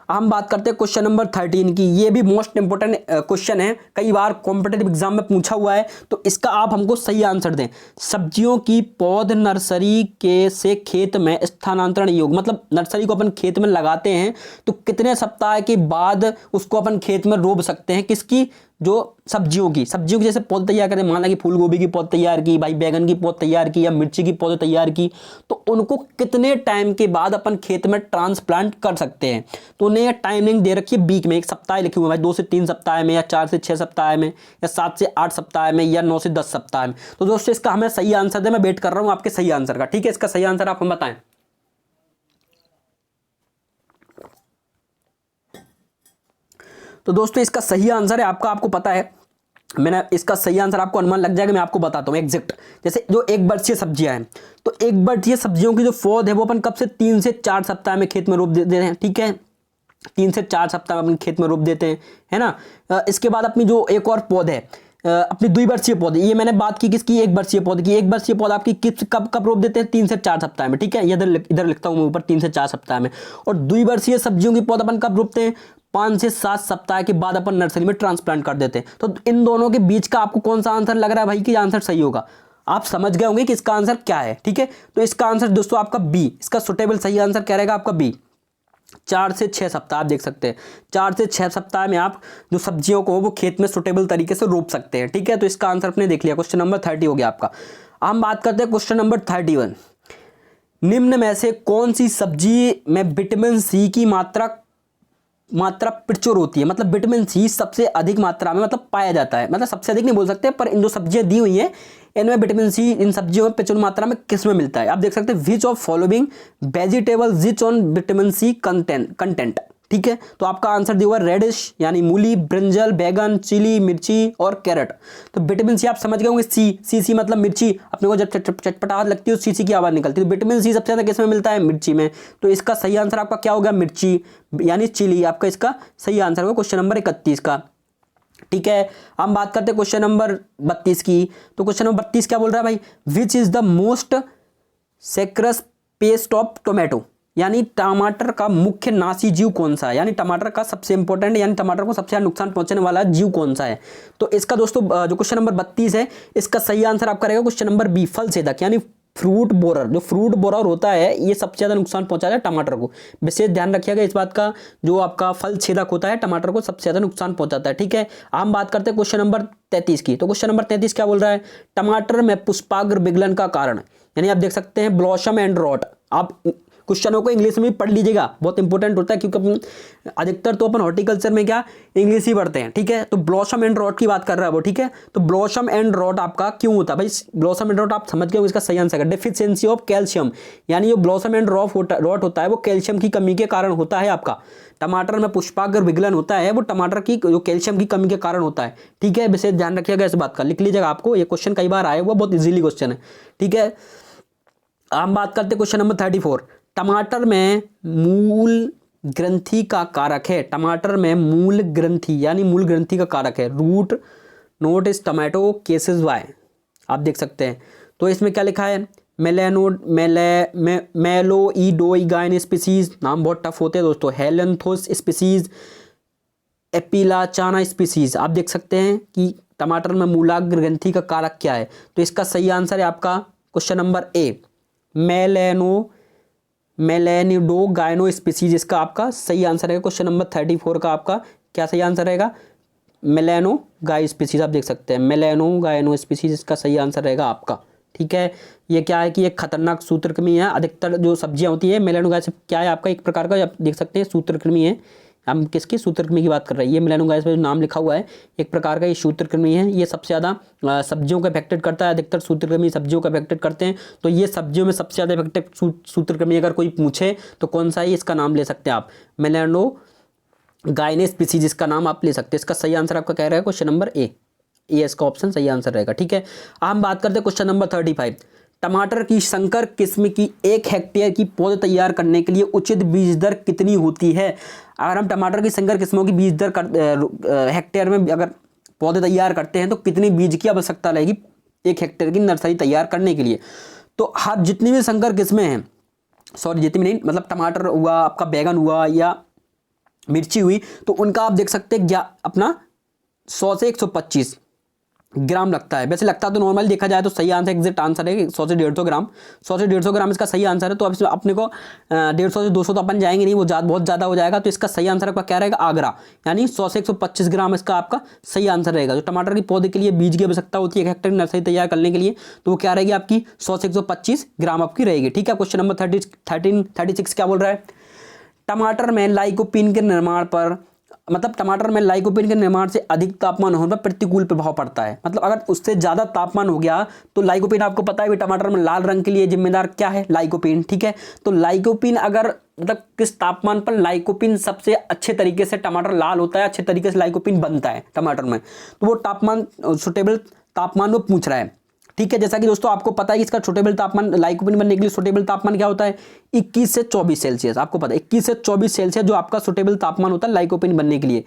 हम बात करते हैं क्वेश्चन नंबर 13 की। ये भी मोस्ट इंपोर्टेंट क्वेश्चन है, कई बार कॉम्पिटेटिव एग्जाम में पूछा हुआ है, तो इसका आप हमको सही आंसर दें। सब्जियों की पौध नर्सरी के से खेत में स्थानांतरण योग, मतलब नर्सरी को अपन खेत में लगाते हैं तो कितने सप्ताह के बाद उसको अपन खेत में रोप सकते हैं, किसकी, जो सब्जियों की जैसे पौध तैयार करें, मान ला कि फूल गोभी की पौध तैयार की, भाई बैगन की पौध तैयार की या मिर्ची की पौध तैयार की, तो उनको कितने टाइम के बाद अपन खेत में ट्रांसप्लांट कर सकते हैं। तो उन्हें यह टाइमिंग दे रखी है वीक में, एक सप्ताह लिखे हुए भाई, 2 से 3 सप्ताह में या 4 से 6 सप्ताह में या 7 से 8 सप्ताह में या 9 से 10 सप्ताह में। तो दोस्तों इसका हमें सही आंसर दे, मैं वेट कर रहा हूं आपके सही आंसर का, ठीक है। इसका सही आंसर आप हम बताएं। तो दोस्तों इसका सही आंसर है आपका, आपको पता है, मैंने इसका सही आंसर आपको अनुमान लग जाएगा, मैं आपको बताता हूं एग्जैक्ट। जैसे जो एक वर्षीय सब्जियां हैं, तो एक वर्षीय सब्जियों की जो पौध है वो अपन कब से 3 से 4 सप्ताह में खेत में रोप देते हैं, ठीक है। 3 से 4 सप्ताह में अपन खेत में रोप देते हैं, है ना। इसके बाद अपनी जो एक और पौध है, अपनी द्विवर्षीय पौधे, ये मैंने बात की किसकी, एक वर्षीय पौधे की। एक वर्षीय पौधा आपकी किस कब कब रोप देते हैं, 3 से 4 सप्ताह में, ठीक है। इधर लिखता हूं मैं ऊपर 3 से 4 सप्ताह में। और द्विवर्षीय सब्जियों की पौध अपन कब रोपते हैं, 5 से 7 सप्ताह के बाद अपन नर्सरी में ट्रांसप्लांट कर देते हैं। तो इन दोनों के बीच का आपको कौन सा आंसर लग रहा है भाई कि आंसर सही होगा, आप समझ गए होंगे कि इसका आंसर क्या है, ठीक है। तो इसका आंसर दोस्तों आपका बी, इसका सुटेबल सही आंसर क्या रहेगा आपका बी, 4 से 6 सप्ताह। आप देख सकते हैं 4 से 6 सप्ताह में आप जो सब्जियों को वो खेत में सुटेबल तरीके से रोप सकते हैं, ठीक है। तो इसका आंसर आपने देख लिया, क्वेश्चन नंबर 30 हो गया आपका। हम बात करते हैं क्वेश्चन नंबर 31। निम्न में से कौन सी सब्जी में विटामिन सी की मात्रा प्रचुर होती है, मतलब विटामिन सी सबसे अधिक मात्रा में मतलब पाया जाता है, मतलब सबसे अधिक नहीं बोल सकते, पर इन जो सब्जियां दी हुई हैं इनमें विटामिन सी इन सब्जियों में प्रचुर मात्रा में किस में मिलता है। आप देख सकते हैं which of following vegetable rich on vitamin C content, ठीक है। तो आपका आंसर दिया हुआ रेडिश यानी मूली, ब्रिंजल, बैगन, चिली, मिर्ची और कैरेट। तो विटामिन सी आप समझ गए होंगे, सी मतलब मिर्ची, अपने को जब चटपटाहट लगती है तो सी की आवाज निकलती है। तो विटामिन सी सबसे ज्यादा किस में मिलता है, मिर्ची में। तो इसका सही आंसर आपका क्या होगा, मिर्ची यानी चिली, आपका इसका सही आंसर होगा क्वेश्चन नंबर 31 का, ठीक है। हम बात करते हैं क्वेश्चन नंबर 32 की। तो क्वेश्चन नंबर 32 क्या बोल रहा है भाई, which is the most sucrose paste of tomato, यानी टमाटर का मुख्य नासी जीव कौन सा है, यानी टमाटर का सबसे इंपॉर्टेंट यानी टमाटर को सबसे ज्यादा नुकसान पहुंचाने वाला जीव कौन सा है। तो इसका दोस्तों जो क्वेश्चन नंबर 32 है, इसका सही आंसर आपका रहेगा क्वेश्चन नंबर बी, फल छेदक यानी फ्रूट बोरर। जो फ्रूट बोरर होता है ये सबसे ज्यादा नुकसान पहुंचाता है टमाटर को, विशेष ध्यान रखिएगा इस बात का। जो आपका फल छेदक होता है टमाटर को सबसे ज्यादा नुकसान पहुंचाता है, ठीक है। हम बात करते हैं क्वेश्चन नंबर 33 की। तो क्वेश्चन नंबर 33 क्या बोल रहा है, टमाटर में पुष्पाग्र विगलन का कारण, यानी आप देख सकते हैं ब्लॉसम एंड रॉट। आप क्वेश्चनों को इंग्लिश में भी पढ़ लीजिएगा, बहुत इंपॉर्टेंट होता है, क्योंकि अधिकतर तो अपन हॉर्टिकल्चर में क्या इंग्लिश ही पढ़ते हैं, ठीक है। तो ब्लॉसम एंड रॉट की बात कर रहा है वो, ठीक है। तो ब्लॉसम एंड रॉट आपका क्यों होता है भाई, ब्लॉसम एंड रॉट आप समझ गए, इसका सही आंसर है डेफिशिएंसी ऑफ कैल्शियम, यानी जो ब्लॉसम एंड रॉट होता है वो कैल्शियम की कमी के कारण होता है। आपका टमाटर में पुष्पाग्र विगलन होता है वो टमाटर की जो कैल्शियम की कमी के कारण होता है, ठीक है। विशेष ध्यान रखिएगा इस बात का, लिख लीजिएगा, आपको ये क्वेश्चन कई बार आया हुआ, बहुत इजीली क्वेश्चन है, ठीक है। हम बात करते हैं क्वेश्चन नंबर 34। टमाटर में मूल ग्रंथि का कारक है, टमाटर में मूल ग्रंथि यानी मूल ग्रंथि का कारक है रूट नोट इस टमाटो केसेस वाई, आप देख सकते हैं। तो इसमें क्या लिखा है, मेलोइडोइगाइन स्पीसीज, नाम बहुत टफ होते हैं दोस्तों, हेलेंथोस स्पीसीज, एपिलाचाना स्पीसीज। आप देख सकते हैं कि टमाटर में मूलाग्र ग्रंथि का कारक क्या है। तो इसका सही आंसर है आपका क्वेश्चन नंबर ए, मेलेनिडोगाइनो स्पीसीज, इसका आपका सही आंसर है क्वेश्चन नंबर 34 का। आपका क्या सही आंसर रहेगा, मेलेनोगाई स्पीसीज आप देख सकते हैं, मेलेनोगाइनो स्पीसीज इसका सही आंसर रहेगा आपका। ठीक है, ये क्या है कि एक खतरनाक सूत्रकृमि है। अधिकतर जो सब्जियां होती है मेलेनोगाई से क्या है आपका एक प्रकार का, आप देख सकते हैं सूत्रकृमि है। हम किसकी सूत्रकृमि की बात कर रहे हैं, ये मेलेनोगाइस में जो नाम लिखा हुआ है एक प्रकार का ये सूत्रकृमि है। ये सबसे ज़्यादा सब्जियों को अफेक्टेड करता है, अधिकतर सूत्रकृमि सब्जियों को अफेक्टेड करते हैं। तो ये सब्जियों में सबसे ज़्यादा अफेक्टेड सूत्रकृमि अगर कोई पूछे तो कौन सा है, इसका नाम ले सकते हैं आप, मेलेनोगाइने स्पीसीज इसका नाम आप ले सकते हैं। इसका सही आंसर आपका कह रहा है क्वेश्चन नंबर ए, ये इसका ऑप्शन सही आंसर रहेगा। ठीक है, हम बात करते हैं क्वेश्चन नंबर 35। टमाटर की संकर किस्म की 1 हेक्टेयर की पौध तैयार करने के लिए उचित बीज दर कितनी होती है। अगर हम टमाटर की संकर किस्मों की बीज दर हेक्टेयर में अगर पौधे तैयार करते हैं तो कितनी बीज की आवश्यकता रहेगी 1 हेक्टेयर की नर्सरी तैयार करने के लिए। तो हर जितनी भी संकर किस्में हैं, सॉरी जितनी भी नहीं, मतलब टमाटर हुआ, आपका बैगन हुआ या मिर्ची हुई, तो उनका आप देख सकते हैं अपना 100 से 125 ग्राम लगता है। वैसे लगता तो नॉर्मल देखा जाए तो सही आंसर एग्जैक्ट आंसर है 100 से 150 ग्राम, 100 से 150 ग्राम इसका सही आंसर है। तो अब इसमें अपने को 150 से 200 तो अपन जाएंगे नहीं, वो बहुत ज़्यादा हो जाएगा। तो इसका सही आंसर आपका क्या रहेगा, आगरा, यानी 100 से 125 ग्राम इसका आपका सही आंसर रहेगा। जो टमाटर की पौधे के लिए बीज की आवश्यकता होती है 1 हेक्टेयर नर्सरी तैयार करने के लिए, तो वो क्या रहेगी आपकी 100 से 125 ग्राम आपकी रहेगी। ठीक है, क्वेश्चन नंबर 36 क्या बोल रहा है, टमाटर में लाइकोपीन के निर्माण पर, मतलब टमाटर में लाइकोपीन के निर्माण से अधिक तापमान होने पर प्रतिकूल प्रभाव पड़ता है। मतलब अगर उससे ज़्यादा तापमान हो गया तो लाइकोपीन, आपको पता है भी टमाटर में लाल रंग के लिए जिम्मेदार क्या है, लाइकोपीन। ठीक है, तो लाइकोपीन अगर मतलब किस तापमान पर लाइकोपीन सबसे अच्छे तरीके से टमाटर लाल होता है, अच्छे तरीके से लाइकोपीन बनता है टमाटर में, तो वो तापमान सुटेबल तापमान वो पूछ रहा है। ठीक है, जैसा कि दोस्तों आपको पता है कि इसका सुटेबल तापमान लाइकोपीन बनने के लिए सुटेबल तापमान क्या होता है 21 से 24 सेल्सियस। आपको पता है 21 से 24 सेल्सियस जो आपका सुटेबल तापमान होता है लाइकोपीन बनने के लिए।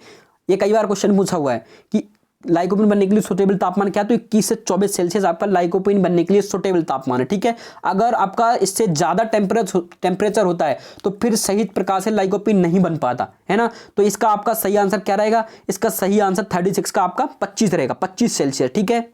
ये कई बार क्वेश्चन पूछा हुआ है कि लाइकोपीन बनने के लिए सुटेबल तापमान क्या है, तो 21 से 24 सेल्सियस आपका लाइकोपीन बनने के लिए सुटेबल तापमान है। ठीक है, अगर आपका इससे ज़्यादा टेम्परेचर होता है तो फिर सही प्रकार से लाइकोपीन नहीं बन पाता है ना। तो इसका आपका सही आंसर क्या रहेगा, इसका सही आंसर 36 का आपका 25 रहेगा, 25 सेल्सियस। ठीक है,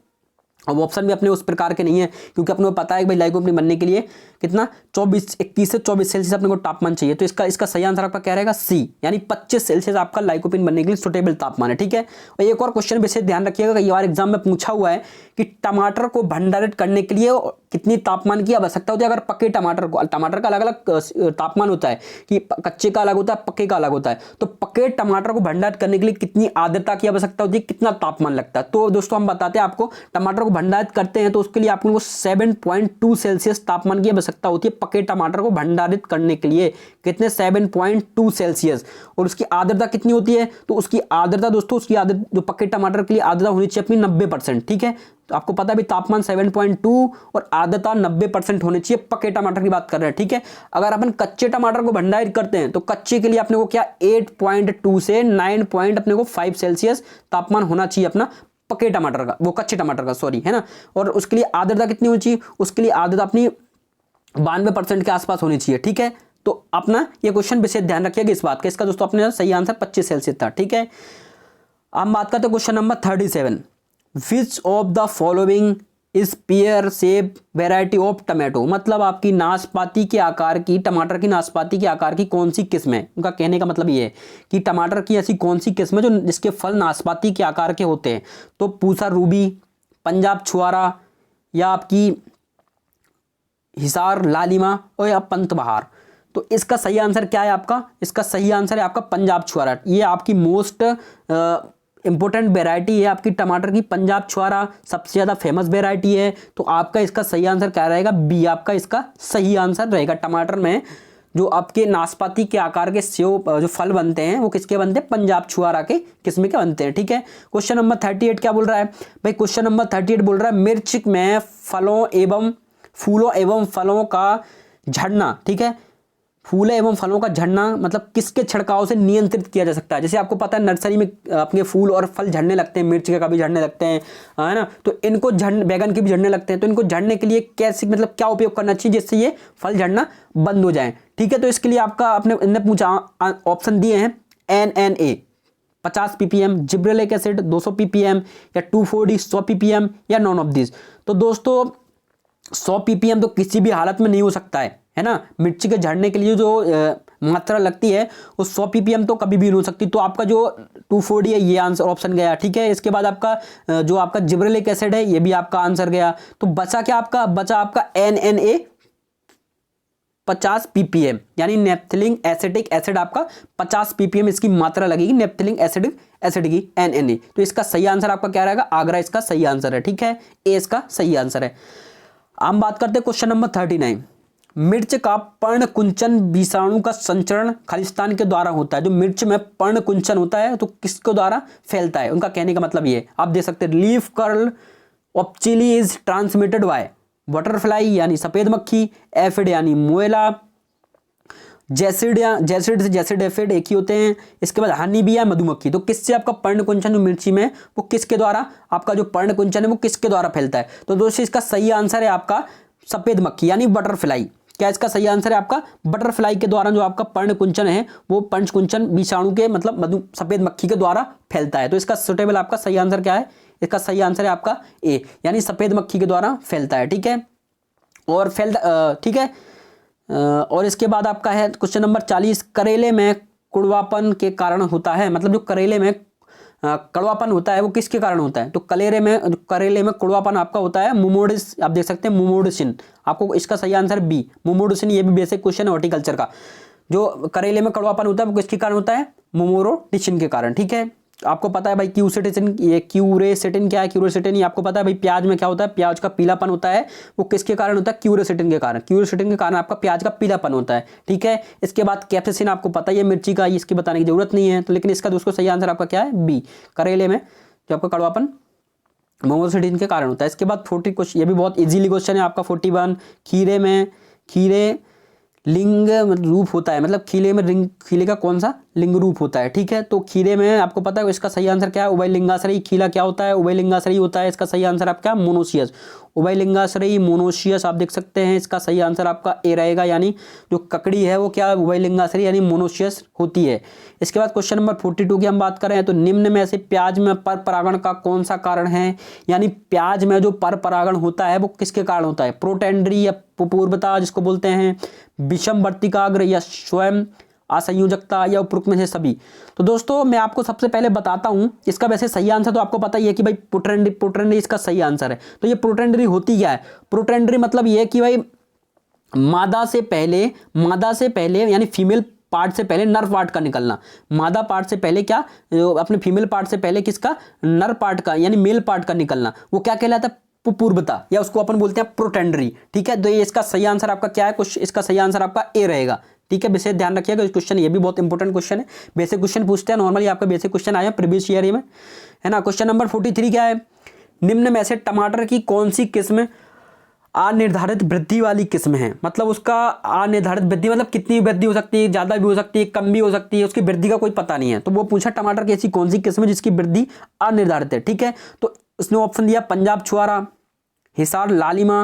अब ऑप्शन भी अपने उस प्रकार के नहीं है क्योंकि अपने को पता है कि भाई लाइकोपीन बनने के लिए कितना 21 से 24 सेल्सियस अपने को तापमान चाहिए। तो इसका सही आंसर आपका क्या रहेगा सी, यानी 25 सेल्सियस आपका लाइकोपीन बनने के लिए सुटेबल तापमान है। ठीक है, और एक और क्वेश्चन विशेष ध्यान रखिएगा, कई बार एग्जाम में पूछा हुआ है कि टमाटर को भंडारित करने के लिए कितनी तापमान की आवश्यकता होती है। अगर पके टमाटर का अलग अलग तापमान होता है कि कच्चे का अलग होता है, पक्के का अलग होता है, तो पके टमाटर को भंडारित करने के लिए कितनी आर्द्रता की आवश्यकता होती है, कितना तापमान लगता है। तो दोस्तों हम बताते हैं आपको, टमाटर को भंडारित करते हैं तो उसके लिए आपको 7.2 सेल्सियस तापमान की आवश्यकता होती है पके टमाटर को भंडारित करने के लिए। कितने, 7.2 सेल्सियस। और उसकी आर्द्रता कितनी होती है, तो उसकी आर्द्रता दोस्तों, उसकी आर्द्रता जो पके टमाटर के लिए आर्द्रता होनी चाहिए अपनी 90%। ठीक है, तो आपको पता है भी तापमान 7.2 और आर्द्रता 90% होनी चाहिए, पके टमाटर की बात कर रहे हैं। ठीक है, अगर अपन कच्चे टमाटर को भंडारित करते हैं तो कच्चे के लिए अपने को क्या 8.2 से 9.5 सेल्सियस तापमान होना चाहिए अपना पके टमाटर का, वो कच्चे टमाटर का सॉरी, है ना। और उसके लिए आर्द्रता कितनी होनी चाहिए, उसके लिए आर्द्रता अपनी 92% के आसपास होनी चाहिए। ठीक है, तो अपना ये क्वेश्चन विशेष ध्यान रखिएगा इस बात का। इसका दोस्तों अपने सही आंसर 25 सेल्सियस था। ठीक है, हम बात करते हैं question number 37। Which of the following is pear shape variety of tomato, मतलब आपकी नाशपाती के आकार की, टमाटर की नाशपाती के आकार की कौन सी किस्म है। उनका कहने का मतलब ये है कि टमाटर की ऐसी कौन सी किस्म है जो जिसके फल नाशपाती के आकार के होते हैं। तो पूसा रूबी, पंजाब छुआरा, या आपकी हिसार लालिमा, और या पंत बहार। तो इसका सही आंसर क्या है आपका, इसका सही आंसर है आपका पंजाब छुआरा। ये आपकी मोस्ट इंपॉर्टेंट वेराइटी है आपकी टमाटर की, पंजाब छुआरा सबसे ज़्यादा फेमस वेराइटी है। तो आपका इसका सही आंसर क्या रहेगा, बी आपका इसका सही आंसर रहेगा। टमाटर में जो आपके नाशपाती के आकार के सेव जो फल बनते हैं वो किसके बनते हैं, पंजाब छुआरा के किस्म के बनते हैं। ठीक है, क्वेश्चन नंबर 38 क्या बोल रहा है भाई, क्वेश्चन नंबर 38 बोल रहा है मिर्च में फूलों एवं फलों का झड़ना। ठीक है, फूल एवं फलों का झड़ना मतलब किसके छिड़काव से नियंत्रित किया जा सकता है। जैसे आपको पता है नर्सरी में अपने फूल और फल झड़ने लगते हैं, मिर्च के कभी झड़ने लगते हैं, है ना। तो इनको बैगन के भी झड़ने लगते हैं, तो इनको झड़ने के लिए कैसे, मतलब क्या उपयोग करना चाहिए जिससे ये फल झड़ना बंद हो जाए। ठीक है, तो इसके लिए आपका इनने पूछा ऑप्शन दिए हैं NNA 50 ppm, gibberellic acid 200 ppm, या 2,4-D 100 ppm, या नॉन ऑफ दिस। तो दोस्तों 100 ppm तो किसी भी हालत में नहीं हो सकता है ना। मिर्ची के झड़ने के लिए जो मात्रा लगती है वो 100 ppm तो कभी भी नहीं हो सकती। तो आपका जो 2,4-D है ये आंसर ऑप्शन गया, ठीक है। इसके बाद आपका जो आपका जिब्रेलिक एसिड है ये भी आपका आंसर गया। तो बचा क्या आपका, बचा आपका NNA 50 ppm, यानी नेप्थलीन एसिटिक एसिड आपका 50 ppm इसकी मात्रा लगेगी नेप्थलीन एसिड की NNA। तो इसका सही आंसर आपका क्या रहेगा, आगरा इसका सही आंसर है, ठीक है, ए इसका सही आंसर है। हम बात करते हैं क्वेश्चन नंबर 39। मिर्च का पर्णकुंचन विषाणु का संचरण खालिस्तान के द्वारा होता है। जो मिर्च में पर्णकुंचन होता है तो किसके द्वारा फैलता है, उनका कहने का मतलब ये आप देख सकते हैं, leaf curl of chilli is transmitted by butterfly यानी सफेद मक्खी, एफिड यानी मोएला, जैसिड से जैसिड एफिड एक ही होते हैं। इसके बाद हनी बी या मधुमक्खी। तो किससे आपका पर्णकुंचन जो मिर्ची में वो किसके द्वारा, आपका जो पर्णकुंचन है वो किसके द्वारा फैलता है। तो दोस्तों इसका सही आंसर है आपका सफेद मक्खी यानी बटरफ्लाई। क्या इसका सही आंसर है आपका बटरफ्लाई के द्वारा जो आपका पर्णकुंचन है वो पर्णकुंचन विषाणु के मतलब सफेद मक्खी के द्वारा फैलता है। तो इसका सुटेबल आपका सही आंसर क्या है, इसका सही आंसर है आपका ए, यानी सफेद मक्खी के द्वारा फैलता है, ठीक है। और ठीक है। और इसके बाद आपका है क्वेश्चन नंबर 40। करेले में कड़वापन के कारण होता है, मतलब जो करेले में कड़वापन होता है वो किसके कारण होता है। तो करेले में कड़वापन आपका होता है मुमोडिस, आप देख सकते हैं मुमोडिसिन। आपको इसका सही आंसर बी मुमोडिसिन, ये भी बेसिक क्वेश्चन है हॉर्टिकल्चर का। जो करेले में कड़वापन होता है वो किसके कारण होता है, मुमोरोडिसिन के कारण, ठीक है। आपको पता है भाई क्यूरेसिटिन क्या है, क्यूरेसिटिन ये आपको पता है भाई प्याज में क्या होता है, प्याज का पीलापन होता है वो किसके कारण होता है, क्यूरेसिटिन के कारण। क्यूरेसिटिन के कारण आपका प्याज का पीलापन होता है, ठीक है। इसके बाद कैप्सिसिन आपको पता ही है मिर्ची का, इसकी बताने की जरूरत नहीं है। तो लेकिन इसका दोस्तों सही आंसर आपका क्या है, बी, करेले में जो आपका कड़वापन मोमोसिटिन के कारण होता है। इसके बाद 40 क्वेश्चन, ये भी बहुत इजीली क्वेश्चन है आपका 41। खीरे लिंग रूप होता है, मतलब खीले का कौन सा लिंग रूप होता है, ठीक है। तो खीरे में आपको पता है इसका सही आंसर क्या है, उभयलिंगाश्रयी। खीला क्या होता है, उभयलिंगाश्रयी होता है। इसका सही आंसर आपका मोनोसियस, उभयलिंगाश्रयी मोनोसियस आप देख सकते हैं। इसका सही आंसर आपका ए रहेगा, यानी जो ककड़ी है वो क्या उभयलिंगाश्रयी यानी मोनोसियस होती है। इसके बाद क्वेश्चन नंबर 42 की हम बात करें तो निम्न में से प्याज में पर परागण का कौन सा कारण है, यानी प्याज में जो पर परागण होता है वो किसके कारण होता है, प्रोटेंडरी या पूर्वता जिसको बोलते हैं, विषम वर्तिकाग्र या स्वयं असंयोजकता या उपरोक्त में से सभी। तो दोस्तों मैं आपको सबसे पहले बताता हूं इसका वैसे सही आंसर तो आपको पता ही है कि भाई प्रोटेंडरी इसका सही आंसर है। तो ये प्रोटेंडरी होती क्या है, प्रोटेंडरी मतलब ये है कि भाई मादा से पहले यानी फीमेल पार्ट से पहले नर पार्ट का निकलना। मादा पार्ट से पहले क्या, अपने फीमेल पार्ट से पहले किसका, नर पार्ट का यानी मेल पार्ट का निकलना, वो क्या कहलाता है, पूर्वता, या उसको अपन बोलते हैं प्रोटेंडरी, ठीक है। तो ये इसका सही आंसर आपका क्या है, इसका सही आंसर आपका ए रहेगा, ठीक है। विशेष ध्यान रखिएगा इस क्वेश्चन, ये भी बहुत इंपॉर्टेंट क्वेश्चन है। बेसिक क्वेश्चन पूछते हैं नॉर्मली, आपका बेसिक क्वेश्चन आया प्रीवियस ईयर में, है ना। क्वेश्चन नंबर 43 क्या है, निम्न में से टमाटर की कौन सी किस्म अनिर्धारित वृद्धि वाली किस्म है। मतलब उसका अनिर्धारित वृद्धि मतलब कितनी वृद्धि हो सकती है, ज्यादा भी हो सकती है, कम भी हो सकती है, उसकी वृद्धि का कोई पता नहीं है। तो वो पूछा टमाटर की ऐसी कौन सी किस्म है जिसकी वृद्धि अनिर्धारित है, ठीक है। तो उसने ऑप्शन दिया पंजाब छुआरा, हिसार लालिमा,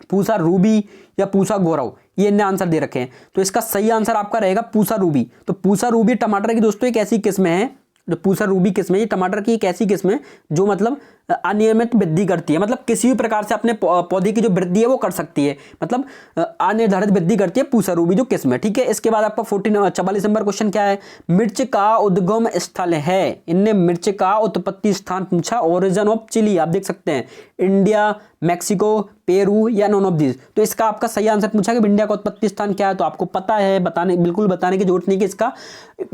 पूसा रूबी या पूसा गौरव, ये इन्हें आंसर दे रखे हैं। तो इसका सही आंसर आपका रहेगा पूसा रूबी। तो पूसा रूबी टमाटर की दोस्तों एक ऐसी किस्म है, जो पूसा रूबी किस्म है, ये टमाटर की एक ऐसी किस्म है जो मतलब अनियमित वृद्धि करती है, मतलब किसी भी प्रकार से अपने पौधे की जो वृद्धि है वो कर सकती है, मतलब अनिर्धारित वृद्धि करती है पूसा रूबी जो किस्म है, ठीक है। इसके बाद आपका 44 नंबर क्वेश्चन क्या है, मिर्च का उद्गम स्थल है। इनने मिर्च का उत्पत्ति स्थान पूछा, ओरिजिन ऑफ चिली, आप देख सकते हैं इंडिया, मैक्सिको, पेरू या नॉन ऑफ दिस। तो इसका आपका सही आंसर पूछा कि इंडिया का उत्पत्ति स्थान क्या है, तो आपको पता है, बिल्कुल बताने की जरूरत नहीं कि इसका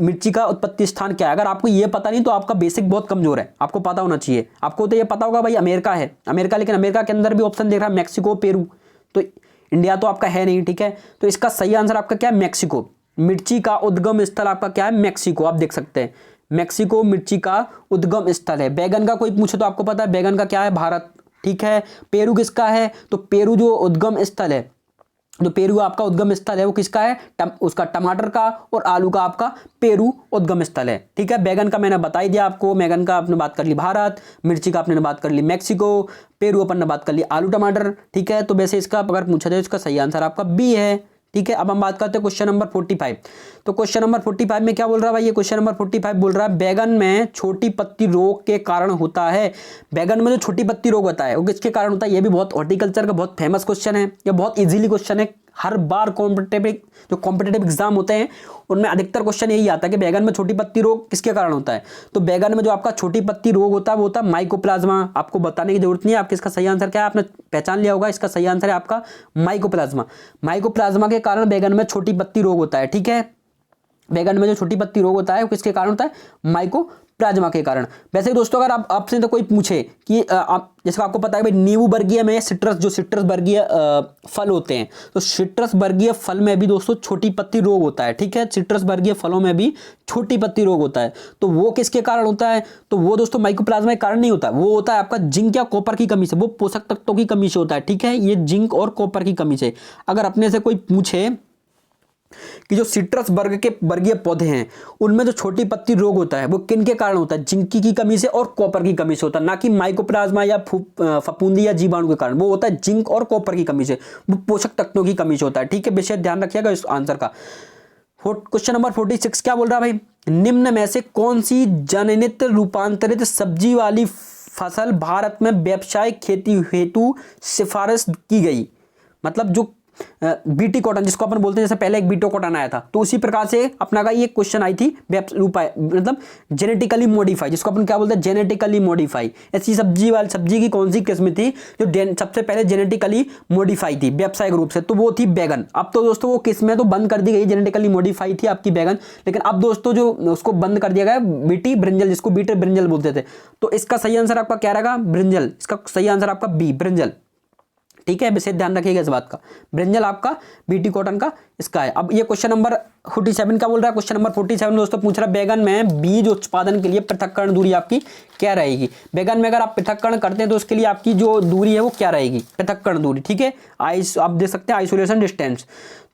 मिर्ची का उत्पत्ति स्थान क्या है। अगर आपको ये पता नहीं तो आपका बेसिक बहुत कमजोर है, आपको पता होना चाहिए। आपको तो ये पता होगा भाई अमेरिका है, अमेरिका, लेकिन अमेरिका के अंदर भी ऑप्शन देख रहा है मैक्सिको, पेरू, तो इंडिया तो आपका है नहीं, ठीक है। तो इसका सही आंसर आपका क्या है, मैक्सिको। मिर्ची का उद्गम स्थल आपका क्या है, मैक्सिको, आप देख सकते हैं मैक्सिको मिर्ची का उद्गम स्थल है। बैगन का कोई पूछे तो आपको पता है बैगन का क्या है, भारत, ठीक है। पेरू किसका है, तो पेरू जो उद्गम स्थल है, जो पेरू आपका उद्गम स्थल है वो किसका है, उसका टमाटर का और आलू का आपका पेरू उद्गम स्थल है, ठीक है। बैगन का मैंने बता ही दिया आपको, बैगन का आपने बात कर ली भारत, मिर्ची का आपने बात कर ली मैक्सिको, पेरू अपन ने बात कर ली आलू टमाटर, ठीक है। तो वैसे इसका अगर पूछा जाए इसका सही आंसर आपका बी है, ठीक है। अब हम बात करते हैं क्वेश्चन नंबर 45। तो क्वेश्चन नंबर 45 में क्या बोल रहा है भाई, ये क्वेश्चन नंबर 45 बोल रहा है बैगन में छोटी पत्ती रोग के कारण होता है। बैगन में जो छोटी पत्ती रोग होता है वो किसके कारण होता है, ये भी बहुत हॉर्टिकल्चर का बहुत फेमस क्वेश्चन है, ये बहुत इजीली क्वेश्चन है, हर बार कॉम्पिटेटिव एग्जाम होते हैं उनमें अधिकतर क्वेश्चन यही आता है कि बैगन में छोटी पत्ती रोग किसके कारण होता है। तो बैगन में जो आपका छोटी पत्ती रोग होता है वो होता है माइकोप्लाज्मा। आपको बताने की जरूरत नहीं है, आपके इसका सही आंसर क्या है आपने पहचान लिया होगा। इसका सही आंसर है आपका माइकोप्लाज्मा। माइकोप्लाज्मा के कारण बैगन में छोटी पत्ती रोग होता है। ठीक है, बैगन में जो छोटी पत्ती रोग होता है वो किसके कारण होता है, माइकोप्लाज्मा के कारण। वैसे दोस्तों अगर आप आपसे तो कोई पूछे कि आप जैसे आपको पता है भाई नींबू वर्गीय में सिट्रस वर्गीय फल होते हैं, तो सिट्रस वर्गीय फल में भी दोस्तों छोटी पत्ती रोग होता है। ठीक है, सिट्रस वर्गीय फलों में भी छोटी पत्ती रोग होता है। तो वो किसके कारण होता है, तो वो दोस्तों माइकोप्लाज्मा के कारण नहीं होता, वो होता है आपका जिंक या कॉपर की कमी से, वो पोषक तत्वों की कमी से होता है। ठीक है, ये जिंक और कॉपर की कमी से। अगर अपने से कोई पूछे कि जो सिट्रस वर्ग के वर्गीय पौधे हैं उनमें जो छोटी पत्ती रोग होता है वो किन के कारण होता है, जिंक की कमी से और कॉपर की कमी से होता है, ना कि माइकोप्लाज्मा या फफूंदी या जीवाणु के कारण। वो होता है जिंक और कॉपर की कमी से, वो पोषक तत्वों की कमी से होता है। ठीक है, विशेष ध्यान रखिएगा इस आंसर का। क्वेश्चन नंबर 46 क्या बोल रहा है भाई, निम्न में से कौन सी जननित रूपांतरित सब्जी वाली फसल भारत में व्यावसायिक खेती हेतु सिफारिश की गई। मतलब जो बीटी कॉटन जिसको अपन बोलते हैं, जैसे पहले एक बीटो कॉटन आया था, तो उसी प्रकार से अपना का ये क्वेश्चन आई थी मतलब जेनेटिकली मॉडिफाई, जिसको अपन क्या बोलते हैं जेनेटिकली मॉडिफाई। ऐसी सब्जी की कौन सी किस्म थी जो सबसे पहले जेनेटिकली मॉडिफाई थी व्यावसायिक रूप से, तो वो थी बैगन। अब तो दोस्तों वो किस्में तो बंद कर दी गई, जेनेटिकली मॉडिफाई थी आपकी बैगन, लेकिन अब दोस्तों जो उसको बंद कर दिया गया बीटी ब्रिंजल, जिसको बीटर ब्रिंजल बोलते थे। तो इसका सही आंसर आपका क्या रहेगा, ब्रिंजल। इसका सही आंसर आपका बी, ब्रिंजल। ठीक है, विशेष ध्यान रखिएगा इस बात का, ब्रिंजल आपका बीटी कॉटन का इसका है। अब ये क्वेश्चन नंबर 47 का बोल रहा है। क्वेश्चन नंबर 47 दोस्तों पूछ रहा है बैगन में बीज उत्पादन के लिए पृथक्करण दूरी आपकी क्या रहेगी। बैगन में अगर आप पृथक्करण करते हैं तो उसके लिए आपकी जो दूरी है वो क्या रहेगी, पृथक्करण दूरी। ठीक है, आप देख सकते हैं आइसोलेशन डिस्टेंस।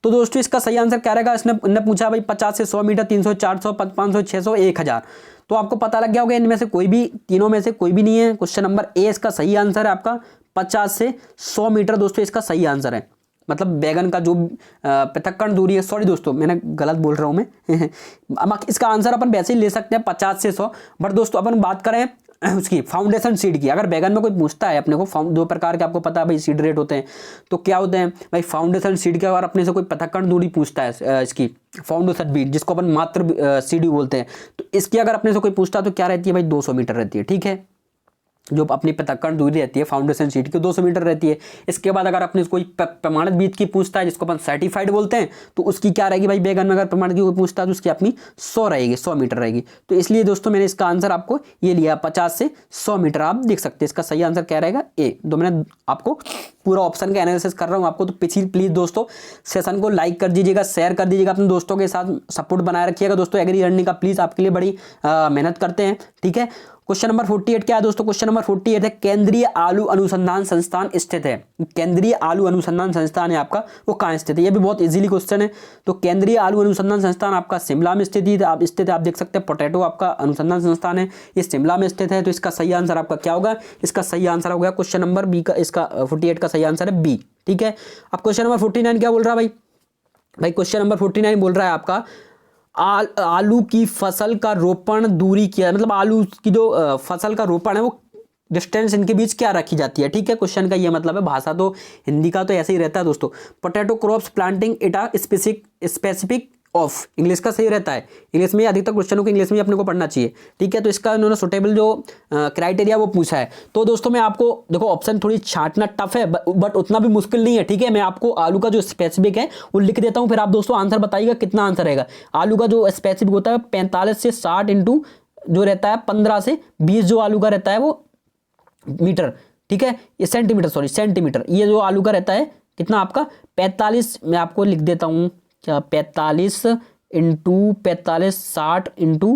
तो दोस्तों इसका सही आंसर क्या रहेगा, इसने पूछा भाई 50 से 100 मीटर, 300, 400, 500, 600, 1000। तो आपको पता लग गया होगा इनमें से कोई भी, तीनों में से कोई भी नहीं है। क्वेश्चन नंबर ए इसका सही आंसर है आपका 50 से 100 मीटर दोस्तों इसका सही आंसर है। मतलब बैगन का जो पृथक्करण दूरी है, सॉरी दोस्तों मैंने गलत बोल रहा हूं मैं इसका आंसर अपन वैसे ही ले सकते हैं 50 से 100। बट दोस्तों अपन बात करें उसकी फाउंडेशन सीड की, अगर बैगन में कोई पूछता है अपने को, दो प्रकार के आपको पता है भाई सीड रेट होते हैं, तो क्या होते हैं भाई फाउंडेशन सीड के, अगर अपने से कोई पृथक्करण दूरी पूछता है इसकी फाउंडेशन बीज जिसको अपन मात्र सीडी बोलते हैं, तो इसकी अगर अपने से कोई पूछता है तो क्या रहती है भाई 200 मीटर रहती है। ठीक है, जो अपनी पृथक्करण दूरी रहती है फाउंडेशन सीड की 200 मीटर रहती है। इसके बाद अगर अपने कोई प्रमाणित बीज की पूछता है जिसको अपन सर्टिफाइड बोलते हैं, तो उसकी क्या रहेगी भाई बैगन में अगर प्रमाणित की कोई पूछता है तो उसकी अपनी 100 रहेगी, 100 मीटर रहेगी। तो इसलिए दोस्तों मैंने इसका आंसर आपको ये लिया 50 से 100 मीटर। आप देख सकते हैं इसका सही आंसर क्या रहेगा, ए। तो मैंने आपको पूरा ऑप्शन का एनालिसिस कर रहा हूँ आपको, तो प्लीज दोस्तों सेशन को लाइक कर दीजिएगा, शेयर कर दीजिएगा, अपने दोस्तों के साथ सपोर्ट बनाए रखिएगा दोस्तों। एग्री जर्नी का प्लीज आपके लिए बड़ी मेहनत करते हैं। ठीक है, क्वेश्चन नंबर 48 क्या है दोस्तों, क्वेश्चन नंबर 48 है केंद्रीय आलू अनुसंधान संस्थान स्थित है। केंद्रीय आलू अनुसंधान संस्थान है आपका वो कहाँ स्थित है, ये भी बहुत इजीली क्वेश्चन है। तो केंद्रीय आलू अनुसंधान संस्थान आपका शिमला में स्थित है। आप देख सकते हैं पोटैटो आपका अनुसंधान संस्थान है, ये शिमला में स्थित है। तो इसका सही आंसर आपका क्या होगा, इसका सही आंसर हो गया क्वेश्चन नंबर बी का, इसका 48 का सही आंसर है बी। ठीक है, अब क्वेश्चन नंबर 49 क्या बोल रहा है भाई क्वेश्चन नंबर 49 बोल रहा है आपका आलू की फसल का रोपण दूरी क्या है, मतलब आलू की जो फसल का रोपण है वो डिस्टेंस इनके बीच क्या रखी जाती है। ठीक है, क्वेश्चन का ये मतलब है, भाषा तो हिंदी का तो ऐसे ही रहता है दोस्तों। पोटैटो क्रॉप्स प्लांटिंग इटा स्पेसिफिक ऑफ, इंग्लिश का सही रहता है, इंग्लिश में अधिकतर क्वेश्चनों को इंग्लिश में अपने को पढ़ना चाहिए। ठीक है, तो इसका इन्होंने सुटेबल जो क्राइटेरिया वो पूछा है। तो दोस्तों मैं आपको देखो ऑप्शन थोड़ी छांटना टफ है बट उतना भी मुश्किल नहीं है। ठीक है, मैं आपको आलू का जो स्पेसिफिक है वो लिख देता हूँ, फिर आप दोस्तों आंसर बताइएगा कितना आंसर रहेगा। आलू का जो स्पेसिफिक होता है 45 से 60 इंटू जो रहता है 15 से 20 जो आलू का रहता है वो मीटर। ठीक है, ये सेंटीमीटर, ये जो आलू का रहता है कितना आपका 45, मैं आपको लिख देता हूँ क्या 45 इंटू 45 60 इंटू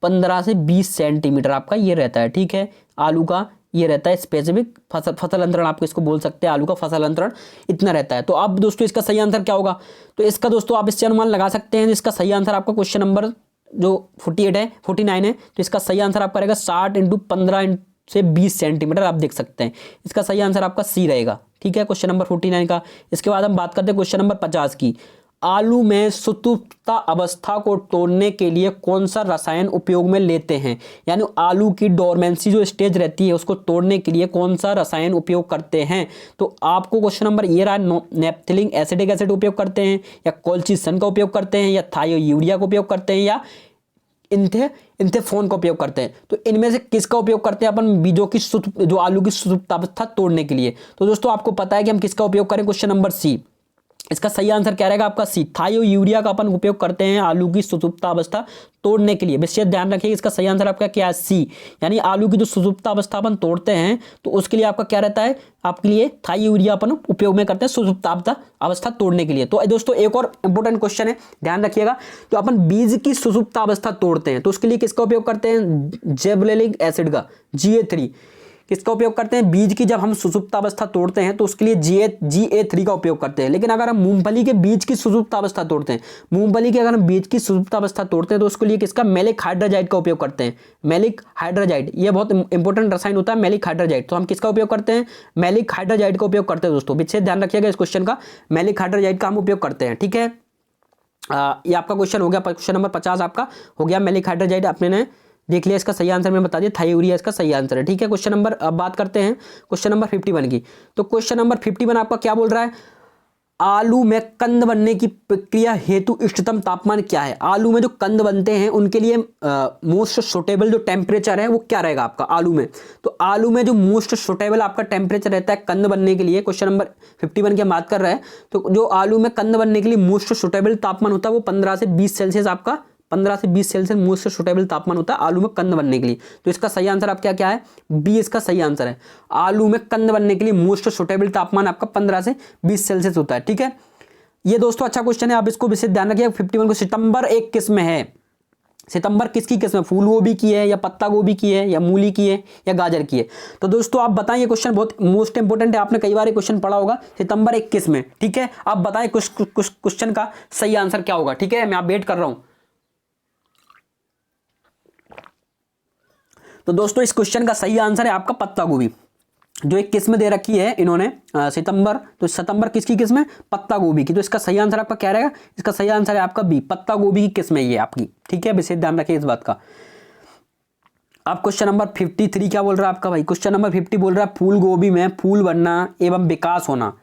15 से 20 सेंटीमीटर आपका ये रहता है। ठीक है, आलू का ये रहता है स्पेसिफिक फसल अंतरण, आपको इसको बोल सकते हैं आलू का फसल अंतरण इतना रहता है। तो अब दोस्तों इसका सही आंसर क्या होगा, तो इसका दोस्तों आप इससे अनुमान लगा सकते हैं। इसका सही आंसर आपका क्वेश्चन नंबर जो 49 है, तो इसका सही आंसर आपका रहेगा 60 इंटू 15 से 20 सेंटीमीटर। आप देख सकते हैं इसका सही आंसर आपका सी रहेगा। ठीक है, क्वेश्चन नंबर 49 का। इसके बाद हम बात करते हैं क्वेश्चन नंबर 50 की। आलू में सुसुप्त अवस्था को तोड़ने के लिए कौन सा रसायन उपयोग में लेते हैं? यानी आलू की डोरमेंसी जो स्टेज रहती है उसको तोड़ने के लिए कौन सा रसायन उपयोग करते हैं? तो आपको क्वेश्चन नंबर ये रहा, नेप्थिलिक एसिडिक एसिड उपयोग करते हैं, या कोल्चिसन का उपयोग करते हैं, या थायोयूरिया का उपयोग करते हैं, या इंथेफोन का उपयोग करते हैं। तो इनमें से किसका उपयोग करते हैं अपन बीजों की जो आलू की सुसुप्त अवस्था तोड़ने के लिए? तो दोस्तों आपको पता है कि हम किसका उपयोग करें, क्वेश्चन नंबर सी। इसका सही आंसर क्या रहेगा आपका सी, थायोयूरिया का अपन उपयोग करते हैं आलू की सुसुप्त अवस्था तोड़ने के लिए। विशेष ध्यान रखिए इसका सही आंसर आपका क्या है, सी। यानी आलू की जो सुसुप्त अवस्था अपन तोड़ते हैं तो उसके लिए आपका क्या रहता है, आपके लिए थायोयूरिया अपन उपयोग में करते हैं सुसुप्त अवस्था तोड़ने के लिए। तो दोस्तों एक और इंपॉर्टेंट क्वेश्चन है, ध्यान रखिएगा। तो अपन बीज की सुसुप्त अवस्था तोड़ते हैं तो उसके लिए किसका उपयोग करते हैं, जिबरेलिक एसिड का, Ga3। किसका उपयोग करते हैं, बीज की जब हम सुसुप्त अवस्था तोड़ते हैं तो उसके लिए Ga3 का उपयोग करते हैं। लेकिन अगर हम मूंगफली के बीज की सुसुप्त अवस्था तोड़ते हैं, मूंगफली के अगर हम बीज की सुसुप्त अवस्था तोड़ते हैं तो उसके लिए किसका, मैलिक हाइड्रोजाइड का उपयोग करते हैं। मैलिक हाइड्रोजाइड ये बहुत इंपॉर्टेंट रसायन होता है, मैलिक हाइड्रोजाइड। तो हम किसका उपयोग करते हैं, मैलिक हाइड्रोजाइड का उपयोग करते हैं। दोस्तों विशेष ध्यान रखिएगा इस क्वेश्चन का, मैलिक हाइड्रोजाइड का हम उपयोग करते हैं। ठीक है, ये आपका क्वेश्चन हो गया, क्वेश्चन नंबर 50 आपका हो गया। मैलिक हाइड्रोजाइड आपने देख लिया, इसका सही आंसर मैं बता दिया, थायोयूरिया इसका सही आंसर है। ठीक है, क्वेश्चन नंबर अब बात करते हैं क्वेश्चन नंबर 51 की। तो क्वेश्चन नंबर 51 आपका क्या बोल रहा है, आलू में कंद बनने की प्रक्रिया हेतु इष्टतम तापमान क्या है? आलू में जो कंद बनते हैं उनके लिए मोस्ट सुटेबल जो टेम्परेचर है वो क्या रहेगा आपका आलू में? तो आलू में जो मोस्ट सुटेबल आपका टेम्परेचर रहता है कंद बनने के लिए, क्वेश्चन नंबर 51 की हम बात कर रहे हैं। तो जो आलू में कंद बनने के लिए मोस्ट सुटेबल तापमान होता है वो 15 से 20 सेल्सियस आपका 15 से 20 सेल्सियस मोस्ट सुटेबल तापमान होता है आलू में कंद बनने के लिए। तो इसका सही आंसर आपका क्या है, बी इसका सही आंसर है। आलू में कंद बनने के लिए मोस्ट सुटेबल तापमान आपका 15 से 20 सेल्सियस होता है। ठीक है, ये दोस्तों अच्छा क्वेश्चन है, आप इसको विशेष ध्यान रखिए। 51 को सितंबर एक किस्म है, सितंबर किसकी किस्म है, फूल गोभी की है, या पत्ता गोभी की है, या मूली की है, या गाजर की है? तो दोस्तों आप बताएं, ये क्वेश्चन बहुत मोस्ट इंपोर्टेंट है, आपने कई बार ये क्वेश्चन पढ़ा होगा। सितंबर एक किस्म है, ठीक है, आप बताएं कुछ क्वेश्चन का सही आंसर क्या होगा। ठीक है, मैं आप वेट कर रहा हूं। तो दोस्तों इस क्वेश्चन का सही आंसर है आपका पत्ता गोभी। जो एक किस्म दे रखी है इन्होंने सितंबर, तो सितंबर किसकी किस्म है, पत्ता गोभी की। तो इसका सही आंसर आपका क्या रहेगा, इसका सही आंसर है आपका बी, पत्ता गोभी की किस्म है ये आपकी। ठीक है, विशेष ध्यान रखिए इस बात का। आप क्वेश्चन नंबर 53 क्या बोल रहा है आपका भाई, क्वेश्चन नंबर 50 बोल रहा है फूल गोभी में फूल बनना एवं विकास होना,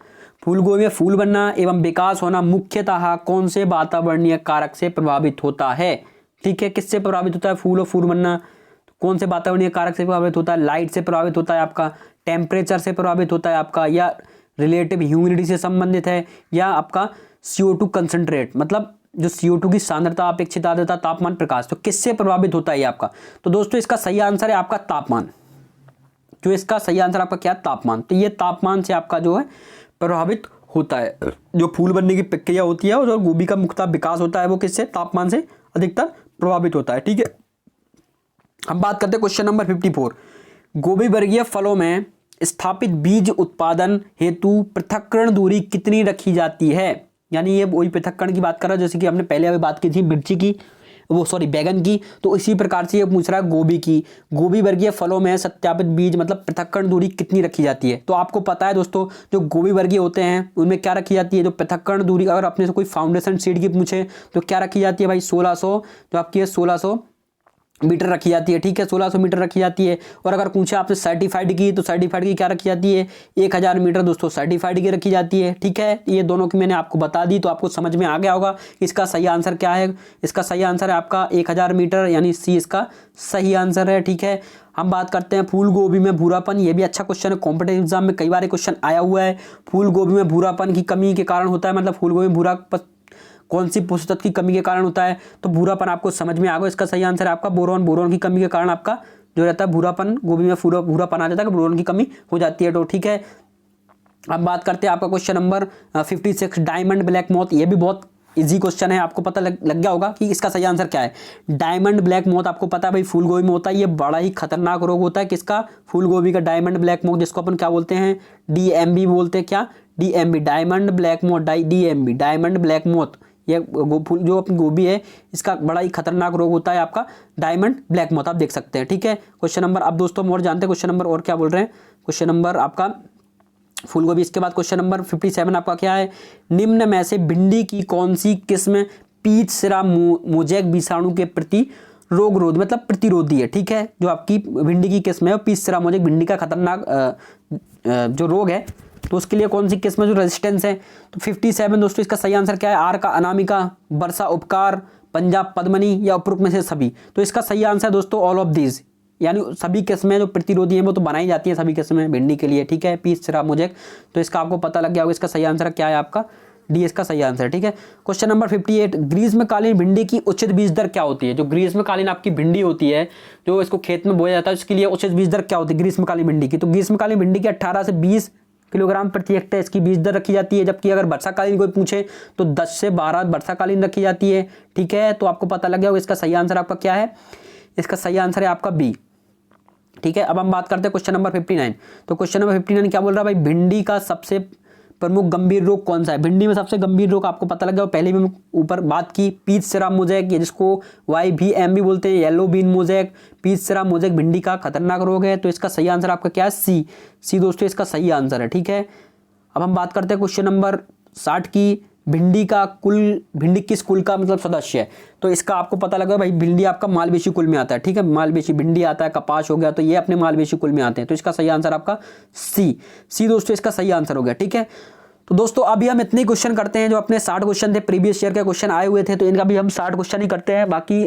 फूल गोभी में फूल बनना एवं विकास होना मुख्यतः कौन से वातावरणीय कारक से प्रभावित होता है? ठीक है, किससे प्रभावित होता है फूल और फूल बनना, कौन से वातावरणीय कारक से प्रभावित होता है? लाइट से प्रभावित होता है आपका, टेम्परेचर से प्रभावित होता है आपका, या रिलेटिव ह्यूमिडिटी से संबंधित है, या आपका CO2 कंसंट्रेट, मतलब जो CO2 की सांद्रता, अपेक्षित आर्द्रता, तापमान, प्रकाश, तो किससे प्रभावित होता है ये आपका? तो दोस्तों इसका सही आंसर है आपका तापमान। जो इसका सही आंसर आपका क्या, तापमान। तो ये तापमान से आपका जो है प्रभावित होता है जो फूल बनने की प्रक्रिया होती है, और जो गोभी का मुख्यतः विकास होता है वो किससे, तापमान से अधिकतर प्रभावित होता है। ठीक है, हम बात करते हैं क्वेश्चन नंबर 54। गोभी वर्गीय फलों में स्थापित बीज उत्पादन हेतु पृथक्करण दूरी कितनी रखी जाती है? यानी ये वही पृथक्करण की बात कर रहा है जैसे कि हमने पहले अभी बात की थी मिर्ची की, वो सॉरी बैगन की। तो इसी प्रकार से ये पूछ रहा है गोभी की, गोभी वर्गीय फलों में सत्यापित बीज मतलब पृथक्करण दूरी कितनी रखी जाती है? तो आपको पता है दोस्तों जो गोभी वर्गीय होते हैं उनमें क्या रखी जाती है, जो पृथक्करण दूरी, अगर अपने से कोई फाउंडेशन सीड की पूछे तो क्या रखी जाती है भाई, 1600, जो आपकी है 1600 मीटर रखी जाती है। ठीक है, 1600 मीटर रखी जाती है। और अगर पूछे आपसे सर्टिफाइड की, तो सर्टिफाइड की क्या रखी जाती है, 1000 मीटर दोस्तों सर्टिफाइड की रखी जाती है। ठीक है, ये दोनों की मैंने आपको बता दी, तो आपको समझ में आ गया होगा इसका सही आंसर क्या है। इसका सही आंसर है आपका 1000 मीटर, यानी सी इसका सही आंसर है। ठीक है, हम बात करते हैं फूल गोभी में भूरापन। ये भी अच्छा क्वेश्चन है, कॉम्पिटेटिव एग्जाम में कई बार क्वेश्चन आया हुआ है। फूल गोभी में भूरापन की कमी के कारण होता है, मतलब फूल गोभी में भूरा कौन सी पोषक तत्व की कमी के कारण होता है? तो भूरापन आपको समझ में आ गया, इसका सही आंसर है आपका बोरोन। बोरोन की कमी के कारण आपका जो रहता है भूरापन, गोभी में भूरापन आ जाता है, बोरोन की कमी हो जाती है। तो ठीक है, अब बात करते हैं आपका question number 56, diamond black moth. ये भी बहुत इजी क्वेश्चन है, आपको पता लग गया होगा कि इसका सही आंसर क्या है। डायमंड ब्लैक मोथ आपको पता है भाई फूल गोभी में होता है, ये बड़ा ही खतरनाक रोग होता है किसका, फूल गोभी का, डायमंड ब्लैक मोथ, जिसको अपन क्या बोलते हैं, DMB बोलते हैं। क्या, DMB, diamond black moth, DMB, diamond black moth. ये जो अपनी गोभी है इसका बड़ा ही खतरनाक रोग होता है आपका डायमंड ब्लैक मोथ, आप देख सकते हैं। ठीक है, क्वेश्चन नंबर, अब दोस्तों हम और जानते हैं क्वेश्चन नंबर और क्या बोल रहे हैं। क्वेश्चन नंबर आपका फूलगोभी। इसके बाद क्वेश्चन नंबर 57 आपका क्या है, निम्न में से भिंडी की कौन सी किस्म पीच सिरा मोजैक विषाणु के प्रति रोगरोधी मतलब प्रतिरोधी है। ठीक है, जो आपकी भिंडी की किस्म है वो पीच सिरा मोजैक भिंडी का खतरनाक जो रोग है, तो उसके लिए कौन सी किस्म है जो रेजिस्टेंस है। तो 57 दोस्तों इसका सही आंसर क्या है, आर का अनामिका, वर्षा उपकार, पंजाब पद्मनी या उपरोक्त में से सभी। तो इसका सही आंसर दोस्तों ऑल ऑफ दीज, यानी सभी किस्में जो प्रतिरोधी हैं वो तो बनाई जाती हैं सभी किस्में भिंडी के लिए। ठीक है, पीच सिरा मोजैक। तो इसका आपको पता लग गया होगा, इसका सही आंसर क्या है आपका डी, इसका सही आंसर। ठीक है, क्वेश्चन नंबर 58, ग्रीष्मकालीन भिंडी की उचित बीज दर क्या होती है। जो ग्रीष्मकालीन आपकी भिंडी होती है, जो इसको खेत में बोया जाता है, उसके लिए उचित बीज दर क्या होती है ग्रीष्मकालीन भिंडी की। तो ग्रीष्मकालीन भिंडी की 18 से 20 किलोग्राम प्रति हेक्टेयर इसकी बीज दर रखी जाती है। जबकि अगर वर्षाकालीन कोई पूछे तो 10 से 12 वर्षाकालीन रखी जाती है। ठीक है, तो आपको पता लग गया होगा इसका सही आंसर आपका क्या है, इसका सही आंसर है आपका बी। ठीक है, अब हम बात करते हैं क्वेश्चन नंबर 59। तो क्वेश्चन नंबर 59 क्या बोल रहा है भाई, भिंडी का सबसे प्रमुख गंभीर रोग कौन सा है। भिंडी में सबसे गंभीर रोग आपको पता लग गया, पहले भी ऊपर बात की, पीच सिरा मोजैक, ये जिसको YVM भी बोलते हैं, येलो बीन मोजैक, पीच सिरा मोजैक भिंडी का खतरनाक रोग है। तो इसका सही आंसर आपका क्या है, सी दोस्तों इसका सही आंसर है। ठीक है, अब हम बात करते हैं क्वेश्चन नंबर 60 की, भिंडी किस कुल का मतलब सदस्य है। तो इसका आपको पता लगा भाई, भिंडी आपका मालवेशी कुल में आता है। ठीक है, मालवेशी भिंडी आता है, कपास हो गया, तो ये अपने मालवेशी कुल में आते हैं। तो इसका सही आंसर आपका सी दोस्तों इसका सही आंसर हो गया। ठीक है, तो दोस्तों अभी हम इतने क्वेश्चन करते हैं, जो अपने 60 क्वेश्चन थे प्रीवियस ईयर के क्वेश्चन आए हुए थे, तो इनका भी हम 60 क्वेश्चन ही करते हैं, बाकी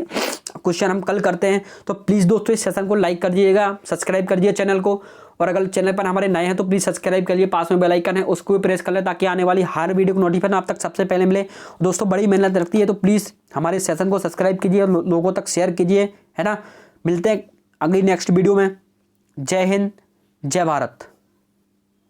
क्वेश्चन हम कल करते हैं। तो प्लीज़ दोस्तों इस सेशन को लाइक कर दीजिएगा, सब्सक्राइब कर दीजिए चैनल को, और अगर चैनल पर हमारे नए हैं तो प्लीज़ सब्सक्राइब कर लीजिए, पास में बेल आइकन है उसको भी प्रेस कर ले, ताकि आने वाली हर वीडियो को नोटिफिकेशन आप तक सबसे पहले मिले। दोस्तों बड़ी मेहनत लगती है, तो प्लीज़ हमारे सेशन को सब्सक्राइब कीजिए और लोगों तक शेयर कीजिए, है ना। मिलते हैं अगली नेक्स्ट वीडियो में। जय हिंद, जय भारत।